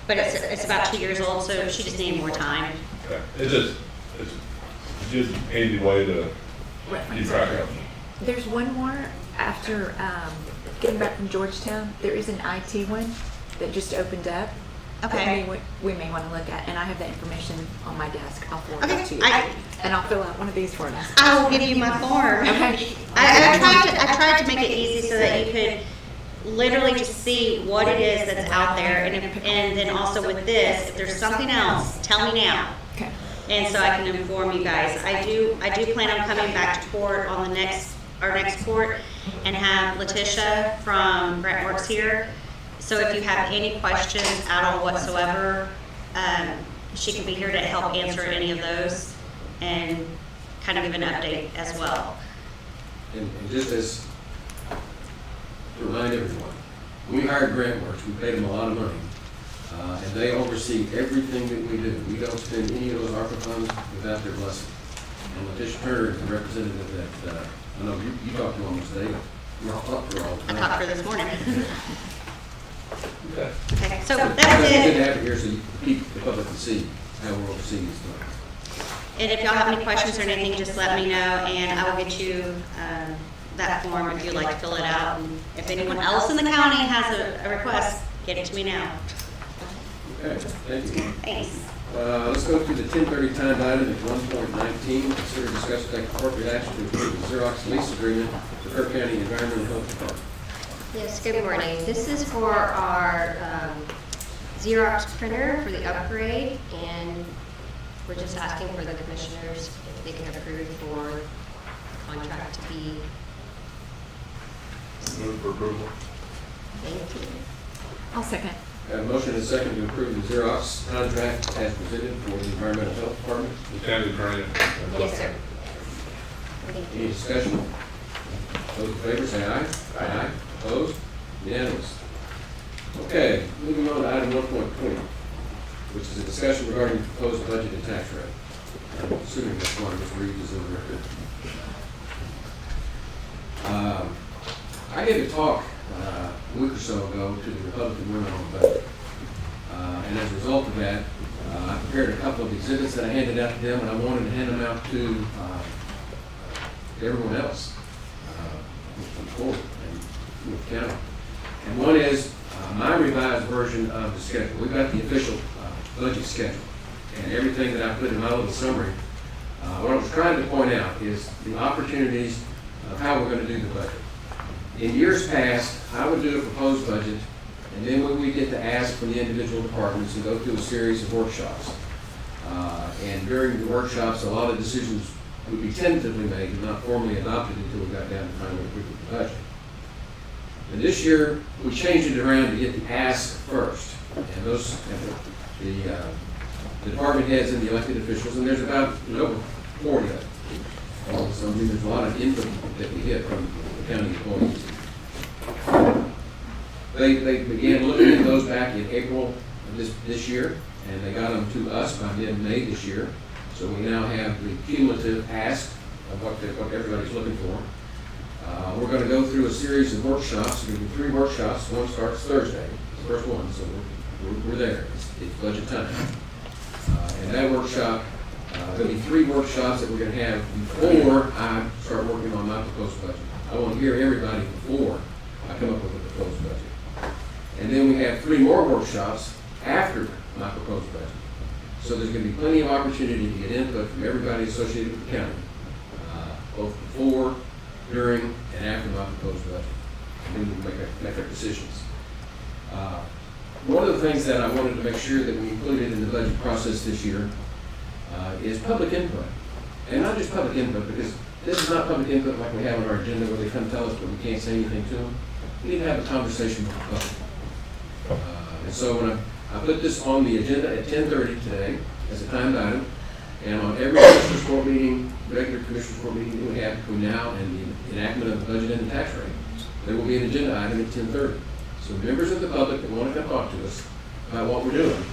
But it's about 2 years old, so she just needed more time. Okay. It's just an handy way to keep track of them. There's one more after getting back from Georgetown. There is an IT one that just opened up. Okay. That we may want to look at, and I have that information on my desk. I'll forward Okay. it to you. And I'll fill out one of these forms. I will give you my form. Okay. I tried to make it easy so that you could literally just see what it is that's out there, and then also with this, if there's something else, tell me now. Okay. And so I can inform you guys. I do plan on coming back to court on our next court, and have Letitia from Grant Works here. So if you have any questions at all whatsoever, she can be here to help answer any of those and kind of give an update as well. And just as to remind everyone, we hired Grant Works, we paid them a lot of money, and they oversee everything that we do. We don't spend any of those ARPA funds without their blessing. And Letitia Turner is the representative that, I know you talked to almost daily. You're all up for all the I time. talked to her this morning. Okay. Okay, so It's that's good to it. have it here so you keep the public to see how we're overseeing these things. And if y'all have any questions or anything, just let me know, and I will get you that form if you'd like to fill it out. And if anyone else in the county has a request, get it to me now. Okay, thank you. Thanks. Let's go to the 10:30 timed item at 1.19. Consider discuss take appropriate action to approve the Xerox lease agreement with Kerr County Environmental Health Department. Yes, good morning. This is for our Xerox printer for the upgrade, and we're just asking for the commissioners if they can approve for the contract to be. Move for approval. Thank you. I'll second. Got a motion and a second to approve the Xerox contract as presented for the Environmental Health Department. The county attorney. Yes, sir. Any discussion? Those in favor say aye. Aye. Opposed? Unanimous. Okay, moving on to item 1.20, which is a discussion regarding the proposed budget and tax rate. I'm assuming that's one Ms. Reed is in the record. I gave a talk a week or so ago to the Republican women on the budget. And as a result of that, I prepared a couple of exhibits that I handed out to them, and I wanted to hand them out to everyone else from the court and the county. And one is my revised version of the schedule. We've got the official budget schedule, and everything that I put in my little summary. What I was trying to point out is the opportunities of how we're going to do the budget. In years past, I would do a proposed budget, and then we would get to ask from the individual departments and go through a series of workshops. And during the workshops, a lot of decisions would be tentatively made and not formally adopted until we got down to finally approving the budget. And this year, we changed it around to get the ask first. And those, the department heads and the elected officials, and there's over 40 of them. So I mean, there's a lot of input that we get from the county employees. They began looking at those back in April of this year, and they got them to us by mid-May this year. So we now have the cumulative ask of what everybody's looking for. We're going to go through a series of workshops. We're going to do 3 workshops. One starts Thursday, the first one, so we're there. It's budget time. And that workshop, there'll be 3 workshops that we're going to have before I start working on my proposed budget. I want to hear everybody before I come up with a proposed budget. And then we have 3 more workshops after my proposed budget. So there's going to be plenty of opportunity to get input from everybody associated with the county, both before, during, and after my proposed budget. And then we'll make our decisions. One of the things that I wanted to make sure that we included in the budget process this year is public input. And not just public input, because this is not public input like we have on our agenda where they come tell us but we can't say anything to them. We need to have a conversation with the public. And so when I put this on the agenda at 10:30 today as a timed item, and on every commissioner's court meeting, regular commissioner's court meeting that we have between now and the enactment of the budget and the tax rate, there will be an agenda item at 10:30. So members of the public that want to come talk to us about what we're doing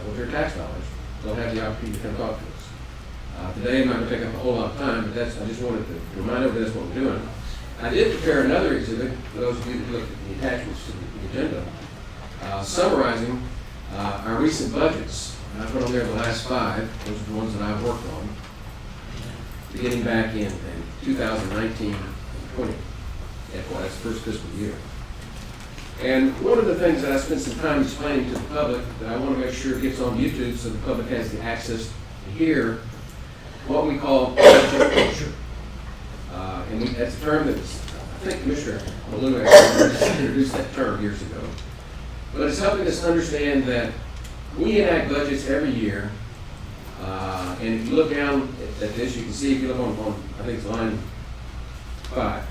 with their tax dollars, they'll have the opportunity to come talk to us. Today I'm not going to take up a whole lot of time, but I just wanted to remind everybody that's what we're doing. I did prepare another exhibit for those of you that looked at the attachments to the agenda, summarizing our recent budgets. And I put on there the last 5. Those are the ones that I've worked on, beginning back in 2019 and 20. That's the first fiscal year. And one of the things that I spent some time explaining to the public that I want to make sure gets on YouTube so the public has the access to hear what we call budget culture. And that's a term that was, I think Commissioner Malou actually introduced that term years ago. But it's helping us understand that we enact budgets every year. And if you look down at this, you can see, if you look on I think it's line 5,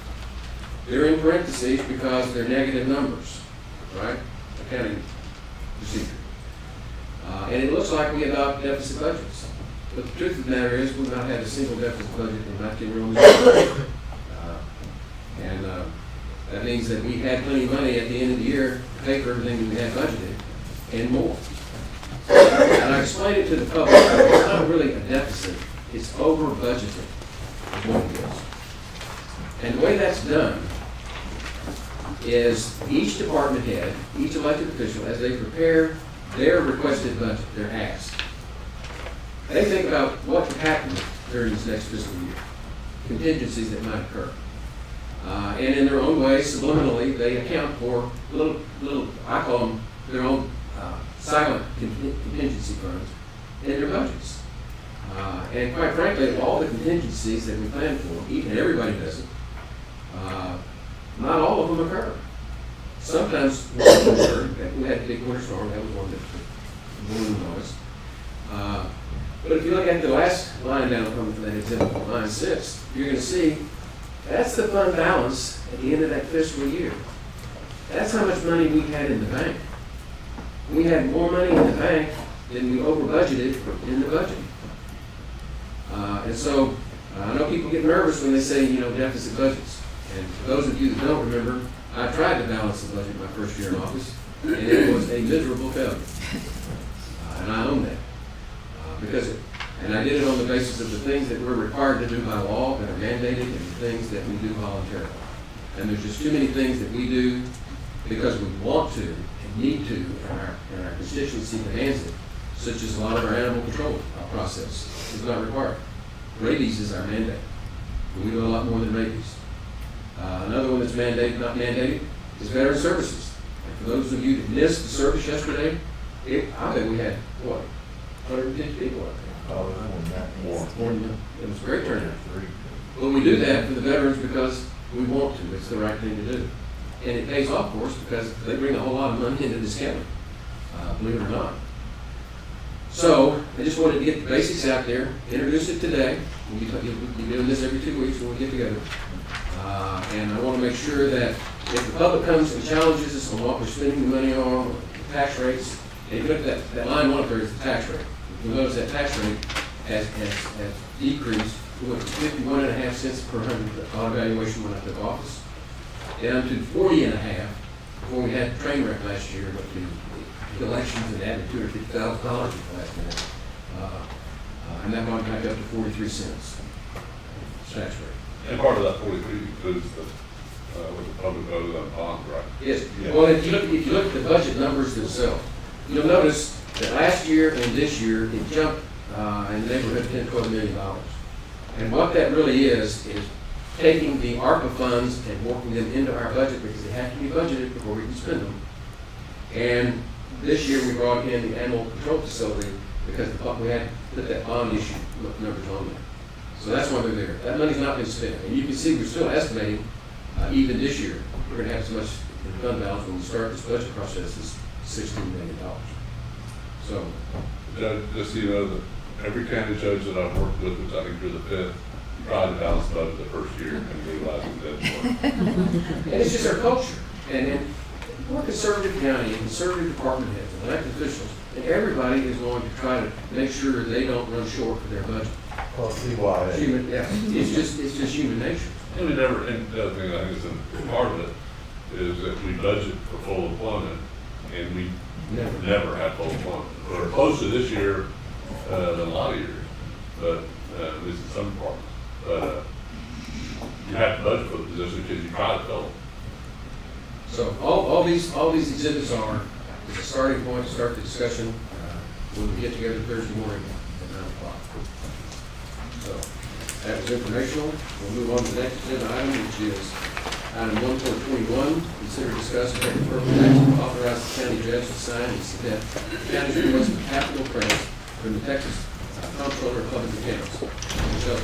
they're in parentheses because they're negative numbers, right? Accounting procedure. And it looks like we adopt deficit budgets. But the truth of the matter is we've not had a single deficit budget in 19 real years. And that means that we had plenty of money at the end of the year to pay for everything that we had budgeted and more. And I explained it to the public. It's not really a deficit. It's over budgeted is what it is. And the way that's done is each department head, each elected official, as they prepare their requested budget, their ask, they think about what could happen during this next fiscal year, contingencies that might occur. And in their own way, subliminally, they account for little, I call them their own silent contingency funds in their budgets. And quite frankly, of all the contingencies that we plan for, and everybody does it, not all of them occur. Sometimes one of them occurred. We had a big winter storm, that was one that ballooned on us. But if you look at the last line down from that example, line 6, you're going to see that's the fund balance at the end of that fiscal year. That's how much money we had in the bank. We had more money in the bank than we over budgeted in the budget. And so I know people get nervous when they say, deficit budgets. And for those of you that don't remember, I tried to balance the budget my first year in office, and it was a miserable failure. And I own that. And I did it on the basis of the things that we're required to do by law, that are mandated, and the things that we do voluntarily. And there's just too many things that we do because we want to and need to, and our constituency demands it, such as a lot of our animal control process is not required. Rabies is our mandate. But we do a lot more than rabies. Another one that's mandated, not mandated, is veteran services. And for those of you that missed the service yesterday, I bet we had, 150 people out there. More. It was a great turnout. But we do that for the veterans because we want to. It's the right thing to do. And it pays off for us because they bring a whole lot of money into this county, believe it or not. So I just wanted to get the basics out there, introduce it today. We'll be doing this every 2 weeks when we get together. And I want to make sure that if the public comes and challenges us on what we're spending the money on, the tax rates, and if you look at that line 1 up there is the tax rate. You'll notice that tax rate has decreased. We went from 51.5 cents per $100 on evaluation when I took office, down to 40.5 before we had the train wreck last year, but the elections and added $250,000 at the last minute. And that went back up to 43 cents tax rate. And part of that 43 includes with the public vote on bonds, right? Yes. Yeah. Well, if you look at the budget numbers themselves, you'll notice that last year and this year it jumped in the neighborhood of $10, $12 million. And what that really is taking the ARPA funds and working them into our budget because they have to be budgeted before we can spend them. And this year we brought in the animal control facility because we had to put that bond issue numbers on there. So that's why they're there. That money's not been spent. And you can see we're still estimating, even this year, we're going to have as much in fund balance when we start this budget process as $16 million. So, Judge, just so you know, that every county judge that I've worked with, which I think you're the 5th, tried to balance the budget the first year and realized it didn't work. And it's just our culture. And we're a conservative county, and conservative department heads, and elected officials, and everybody is going to try to make sure they don't run short of their budget. Yeah, it's just human nature. And the other thing I think is a part of it is that we budget for full employment, and we never have full employment. We're closer this year than a lot of years, but at least in some departments. But you have to budget for the position because you try to fill them. So all these exhibits are a starting point to start the discussion when we get together Thursday morning at 9 o'clock. So that was informational. We'll move on to the next agenda item, which is item 1.21. Consider, discuss, and take appropriate action to authorize the county judge to sign and submit the county's request for capital credits from the Texas Comptroller of Public Accounts. Michelle.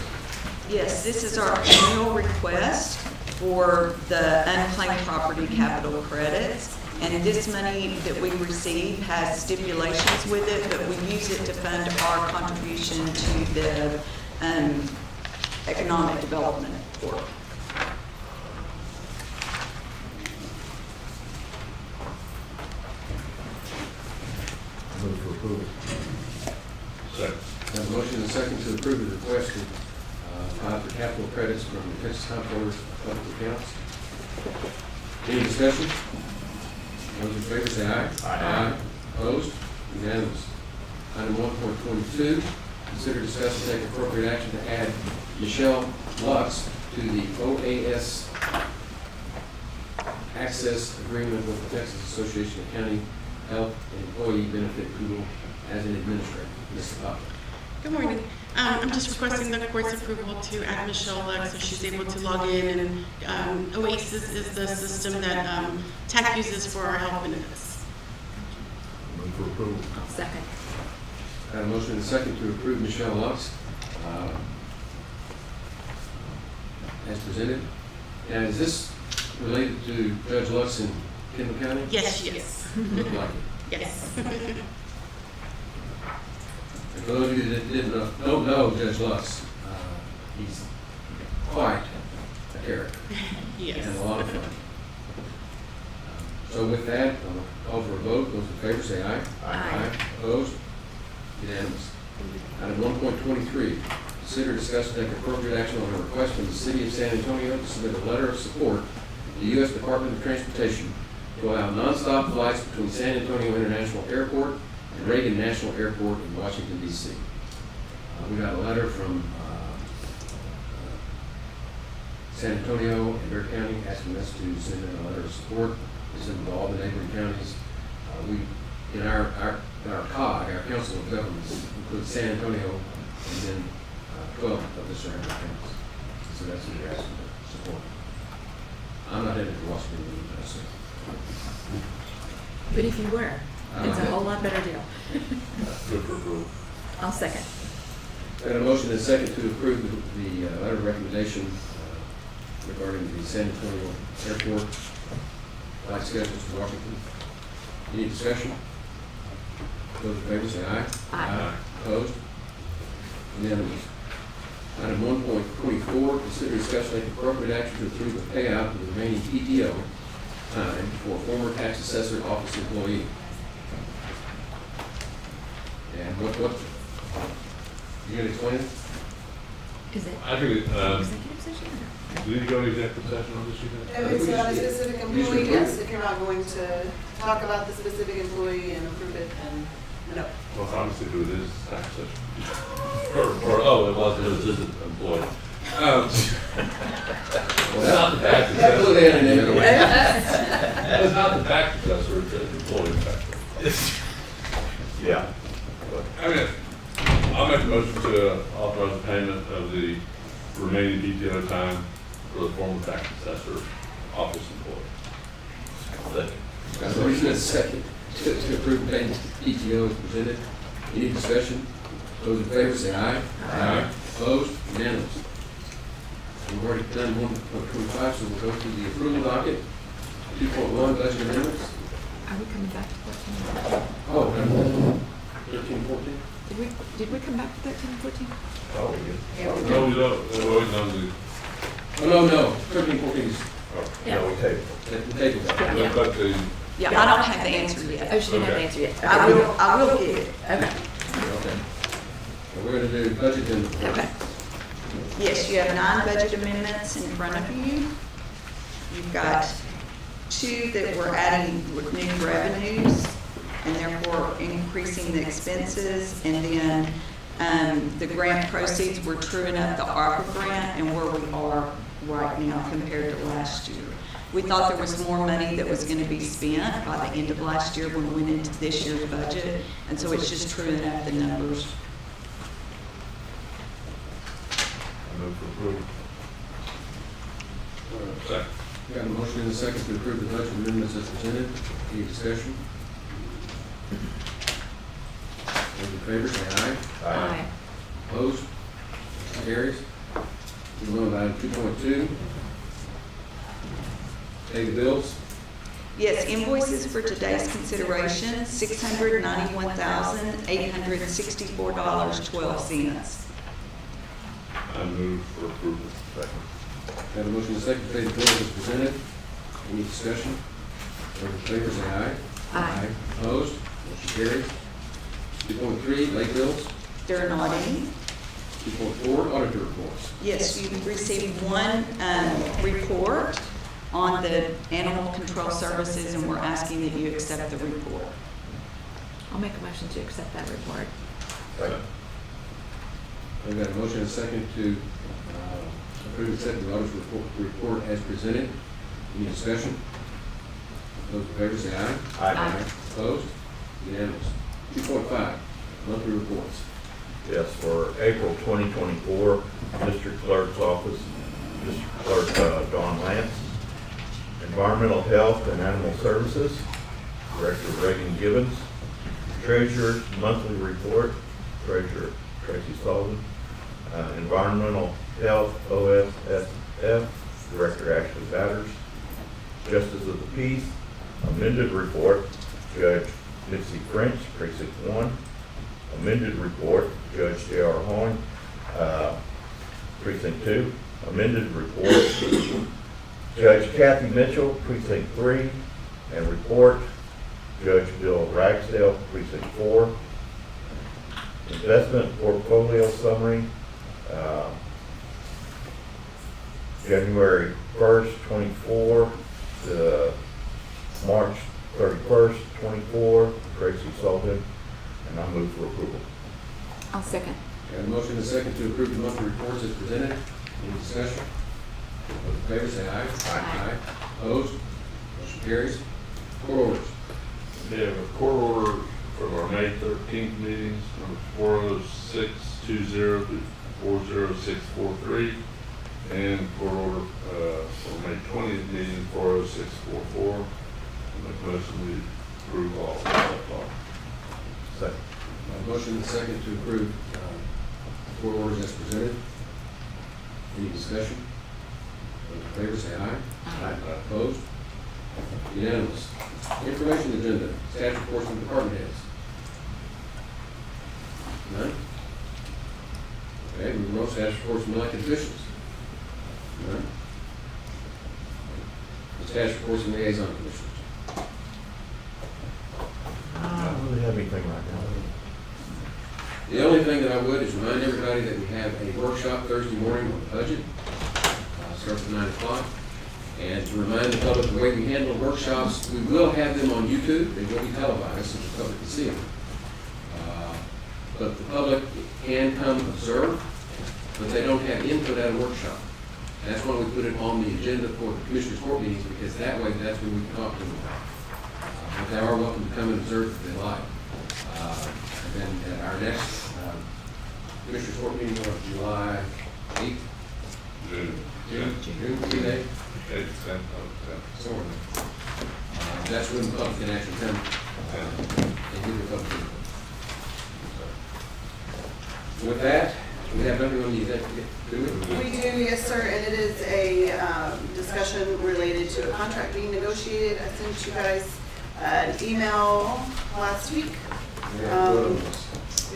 Yes, this is our annual request for the unclaimed property capital credits. And this money that we receive has stipulations with it, but we use it to fund our contribution to the economic development work. Move for approval. Second. Have a motion and a second to approve the request to apply for capital credits from the Texas Comptroller of Public Accounts. Any discussion? Those in favor say aye. Aye. Opposed? Unanimous. Item 1.22, consider, discuss, and take appropriate action to add Michelle Lutz to the OAS Access Agreement with the Texas Association of County Health and Employee Benefit Pool as an administrator. Ms. Papa. Good morning. I'm just requesting the court's approval to add Michelle Lux so she's able to log in, and OASIS is the system that TAC uses for our health benefits. Move for approval. Second. Got a motion and a second to approve Michelle Lux as presented. And is this related to Judge Lux in Kendall County? Yes, yes. Looked like it. Yes. And for those of you that don't know Judge Lux, he's quite a character. Yes. And a lot of fun. So with that, I'll call for a vote. Those in favor say aye. Aye. Opposed? Unanimous. Item 1.23, consider, discuss, and take appropriate action on a request from the City of San Antonio to submit a letter of support to the U.S. Department of Transportation to allow nonstop flights between San Antonio International Airport and Reagan National Airport in Washington, D.C. We got a letter from San Antonio and Bexar County asking us to send in a letter of support. We send to all the neighboring counties. We, in our COG, our Council of Governments, includes San Antonio and then 12 of the surrounding counties. So that's what we're asking for support. I'm not headed to Washington, D.C. But if you were, it's a whole lot better deal. Good for approval. I'll second. Got a motion and a second to approve the letter of recommendation regarding the San Antonio Airport flight schedules to Washington. Any discussion? Those in favor say aye. Aye. Opposed? Unanimous. Item 1.24, consider, discuss, take appropriate action to approve the payout of the remaining PTO time for a former tax assessor office employee. And what, you gonna explain it? Is it I think, executive session? do you need to go to executive session on this? If it's about a specific employee, yes, if you're not going to talk about the specific employee and approve it, then no. Well, obviously, who it is, tax session. It was his employee. It's not the tax assessor. It's not the tax assessor, it's the employee tax. Yeah. I mean, I'll make a motion to authorize the payment of the remaining PTO time for the former tax assessor office employee. Got a motion and a second to approve payment to PTO as presented. Any discussion? Those in favor say aye. Aye. Opposed? Unanimous. We've already done 1.25, so we'll go to the approval docket. 2.1, budget amendments. Are we coming back to 13? Oh, 13, 14? Did we come back to 13 and 14? Oh, we did. No, we don't, we always done the. Oh, no. 13, 14 is Yeah. No, we tabled. at the table. Yeah. But the, Yeah, I don't have the answer yet. Oh, she didn't have Okay. an answer yet. I will get it. Okay. Okay. So we're going to do budget amendments. Okay. Yes, you have 9 budget amendments in front of you. You've got 2 that we're adding with new revenues and therefore increasing the expenses. And then the grant proceeds, we're truing up the ARPA grant and where we are right now compared to last year. We thought there was more money that was going to be spent by the end of last year when we went into this year's budget. And so it's just truing up the numbers. I move for approval. Second. Got a motion and a second to approve the budget amendments as presented. Any discussion? Those in favor say aye. Aye. Opposed? Motion carries. Move on to item 2.2. Pay the bills. Yes, invoices for today's consideration, $691,864.12. I move for approval. Second. Got a motion and a second to pay the bills as presented. Any discussion? Those in favor say aye. Aye. Opposed? Motion carries. 2.3, late bills. There are not any. 2.4, auditor reports. Yes, you received one report on the animal control services, and we're asking that you accept the report. I'll make a motion to accept that report. Second. I've got a motion and a second to approve and accept the auditor's report as presented. Any discussion? Those in favor say aye. Aye. Opposed? Unanimous. 2.5, monthly reports. Yes, for April 2024, District Clerk's Office, District Clerk Dawn Lance. Environmental Health and Animal Services, Director Reagan Gibbons. Treasurer's Monthly Report, Treasurer Tracy Sullivan. Environmental Health, OSSF, Director Ashley Batters. Justice of the Peace, Amended Report, Judge Mitzi French, Precinct 1. Amended Report, Judge J.R. Horn, Precinct 2. Amended Report, Judge Kathy Mitchell, Precinct 3. And Report, Judge Bill Ragsdale, Precinct 4. Investment Portfolio Summary, January 1st, 24 to March 31st, 24, Tracy Sullivan, and I move for approval. I'll second. Got a motion and a second to approve the monthly reports as presented. Any discussion? Those in favor say aye. Aye. Opposed? Motion carries. Court orders. We have a court order for our May 13th meetings, number 40620 to 40643, and court order for May 20th meeting, 40644. Make a motion we approve all. Second. Motion and second to approve court orders as presented. Any discussion? Those in favor say aye. Aye. Opposed? Unanimous. Information agenda, staff reports from department heads. None? Okay, we will staff reports from elected officials. None? Staff reports from liaison commissioners. I don't really have anything right now. The only thing that I would is remind everybody that we have a workshop Thursday morning on the budget. Starts at 9 o'clock. And to remind the public the way we handle workshops, we will have them on YouTube. They will be televised so the public can see them. But the public can come observe, but they don't have input at a workshop. And that's why we put it on the agenda for the commissioners' court meetings, because that way that's when we can talk to them about. But they are welcome to come and observe if they like. And then at our next commissioners' court meeting on July 8th. June, 3 days. That's when the public can actually come and do the public input. With that, we have nothing on the executive, do we? We do, yes, sir, and it is a discussion related to a contract being negotiated. I sent you guys an email last week.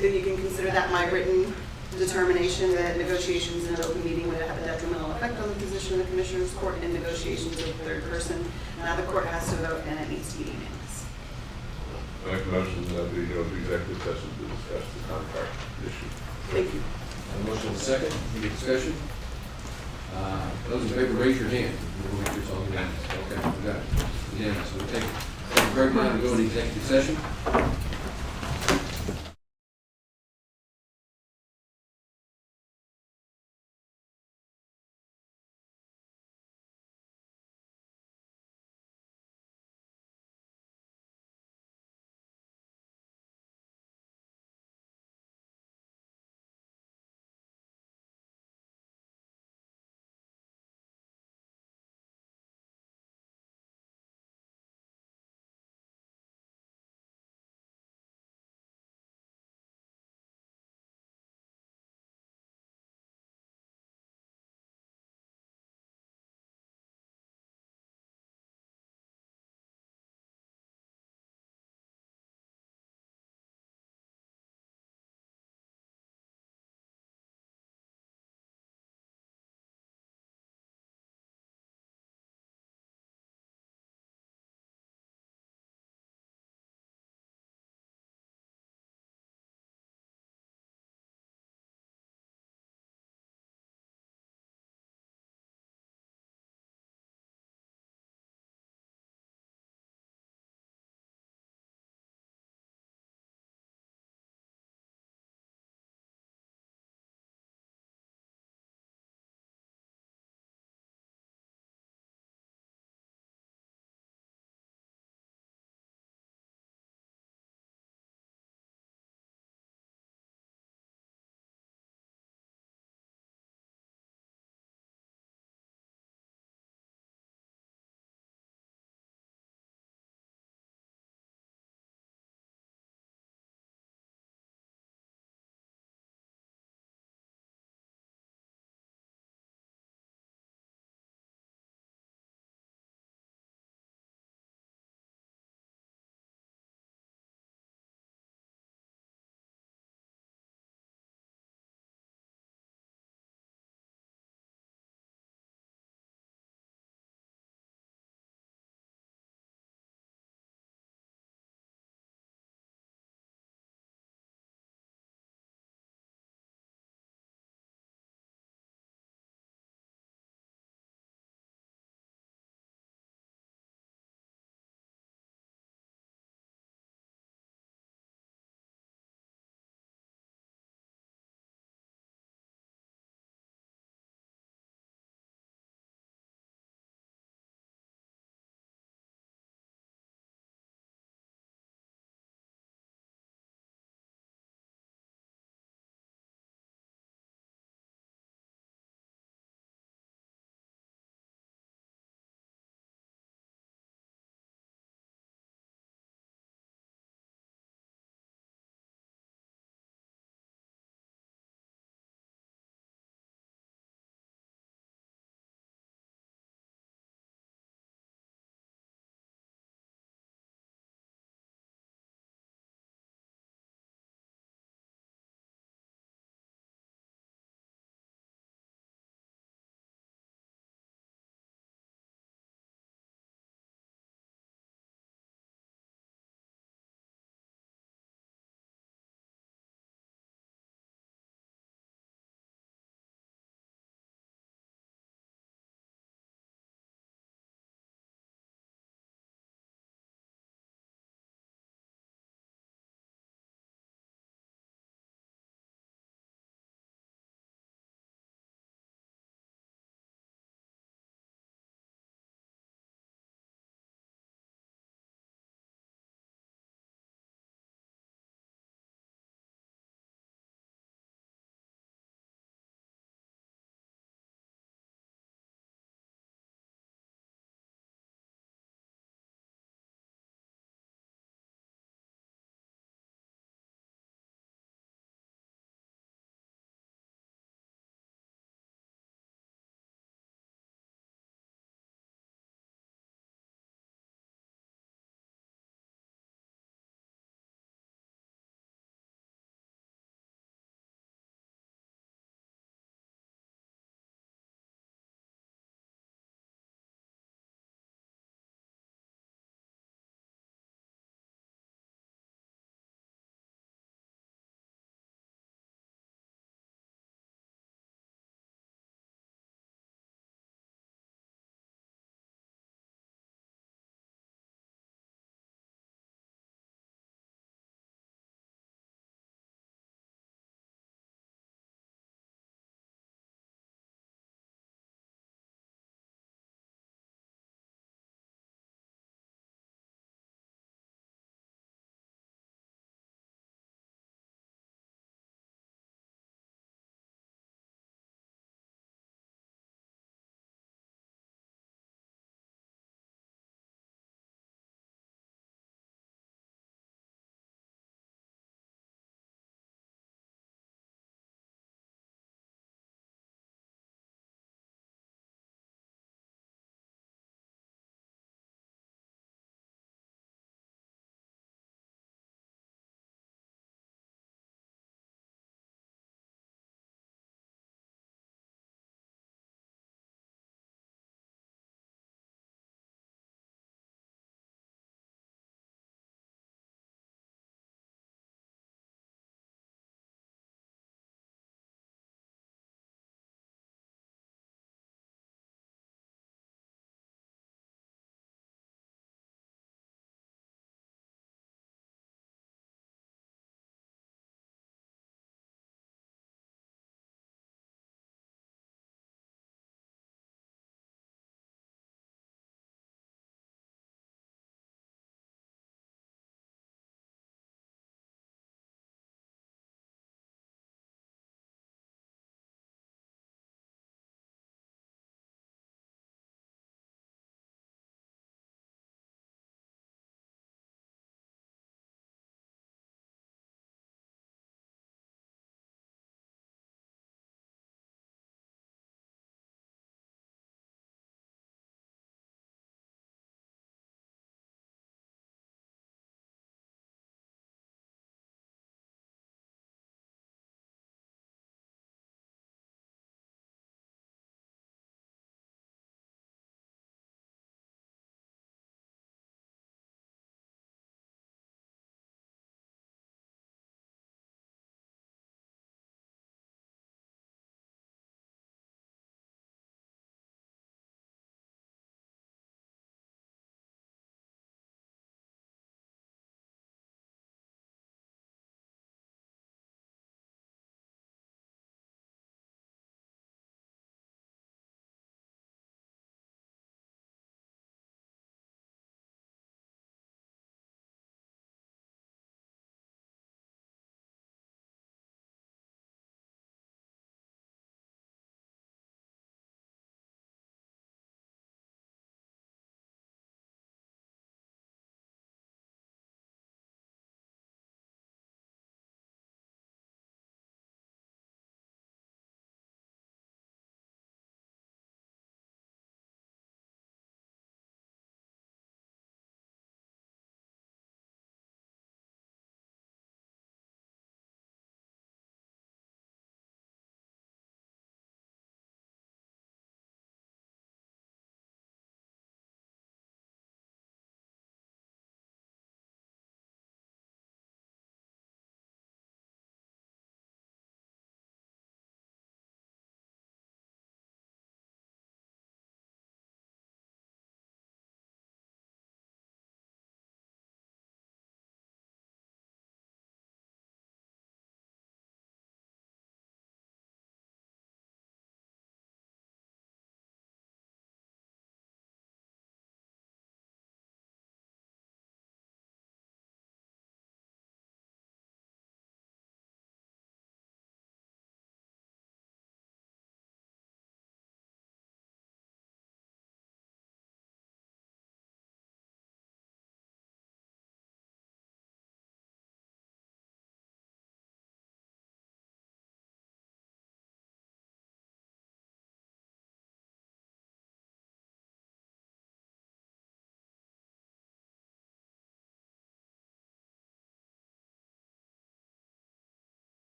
You can consider that my written determination that negotiations in an open meeting would have a detrimental effect on the position of the Commissioners Court in negotiations with a third person. Now the court has to vote and it needs to be unanimous. Make a motion that we go to executive session to discuss the contract issue. Thank you. A motion and a second, any discussion? Those in favor, raise your hand. We'll make sure it's all unanimous. Okay, we got it. Unanimous. We'll take a break now to go into executive session.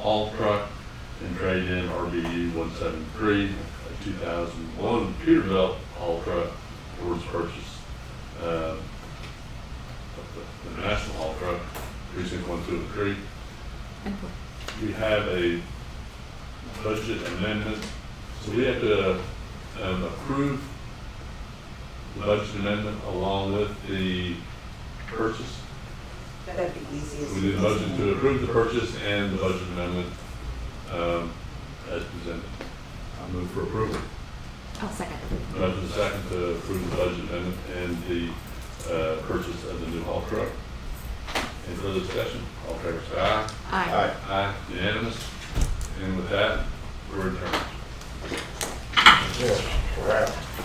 haul truck and trade in RBE 173, a 2001 Peterbilt haul truck towards purchase of the national haul truck, precinct 1, 2, and 3. We have a budget amendment, so we have to approve the budget amendment along with the purchase. That'd be easiest. We need a motion to approve the purchase and the budget amendment as presented. I move for approval. I'll second. Motion second to approve the budget amendment and the purchase of the new haul truck. Any further discussion? All in favor, say aye. Aye. Aye, unanimous. And with that, we're adjourned.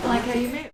I like how you move.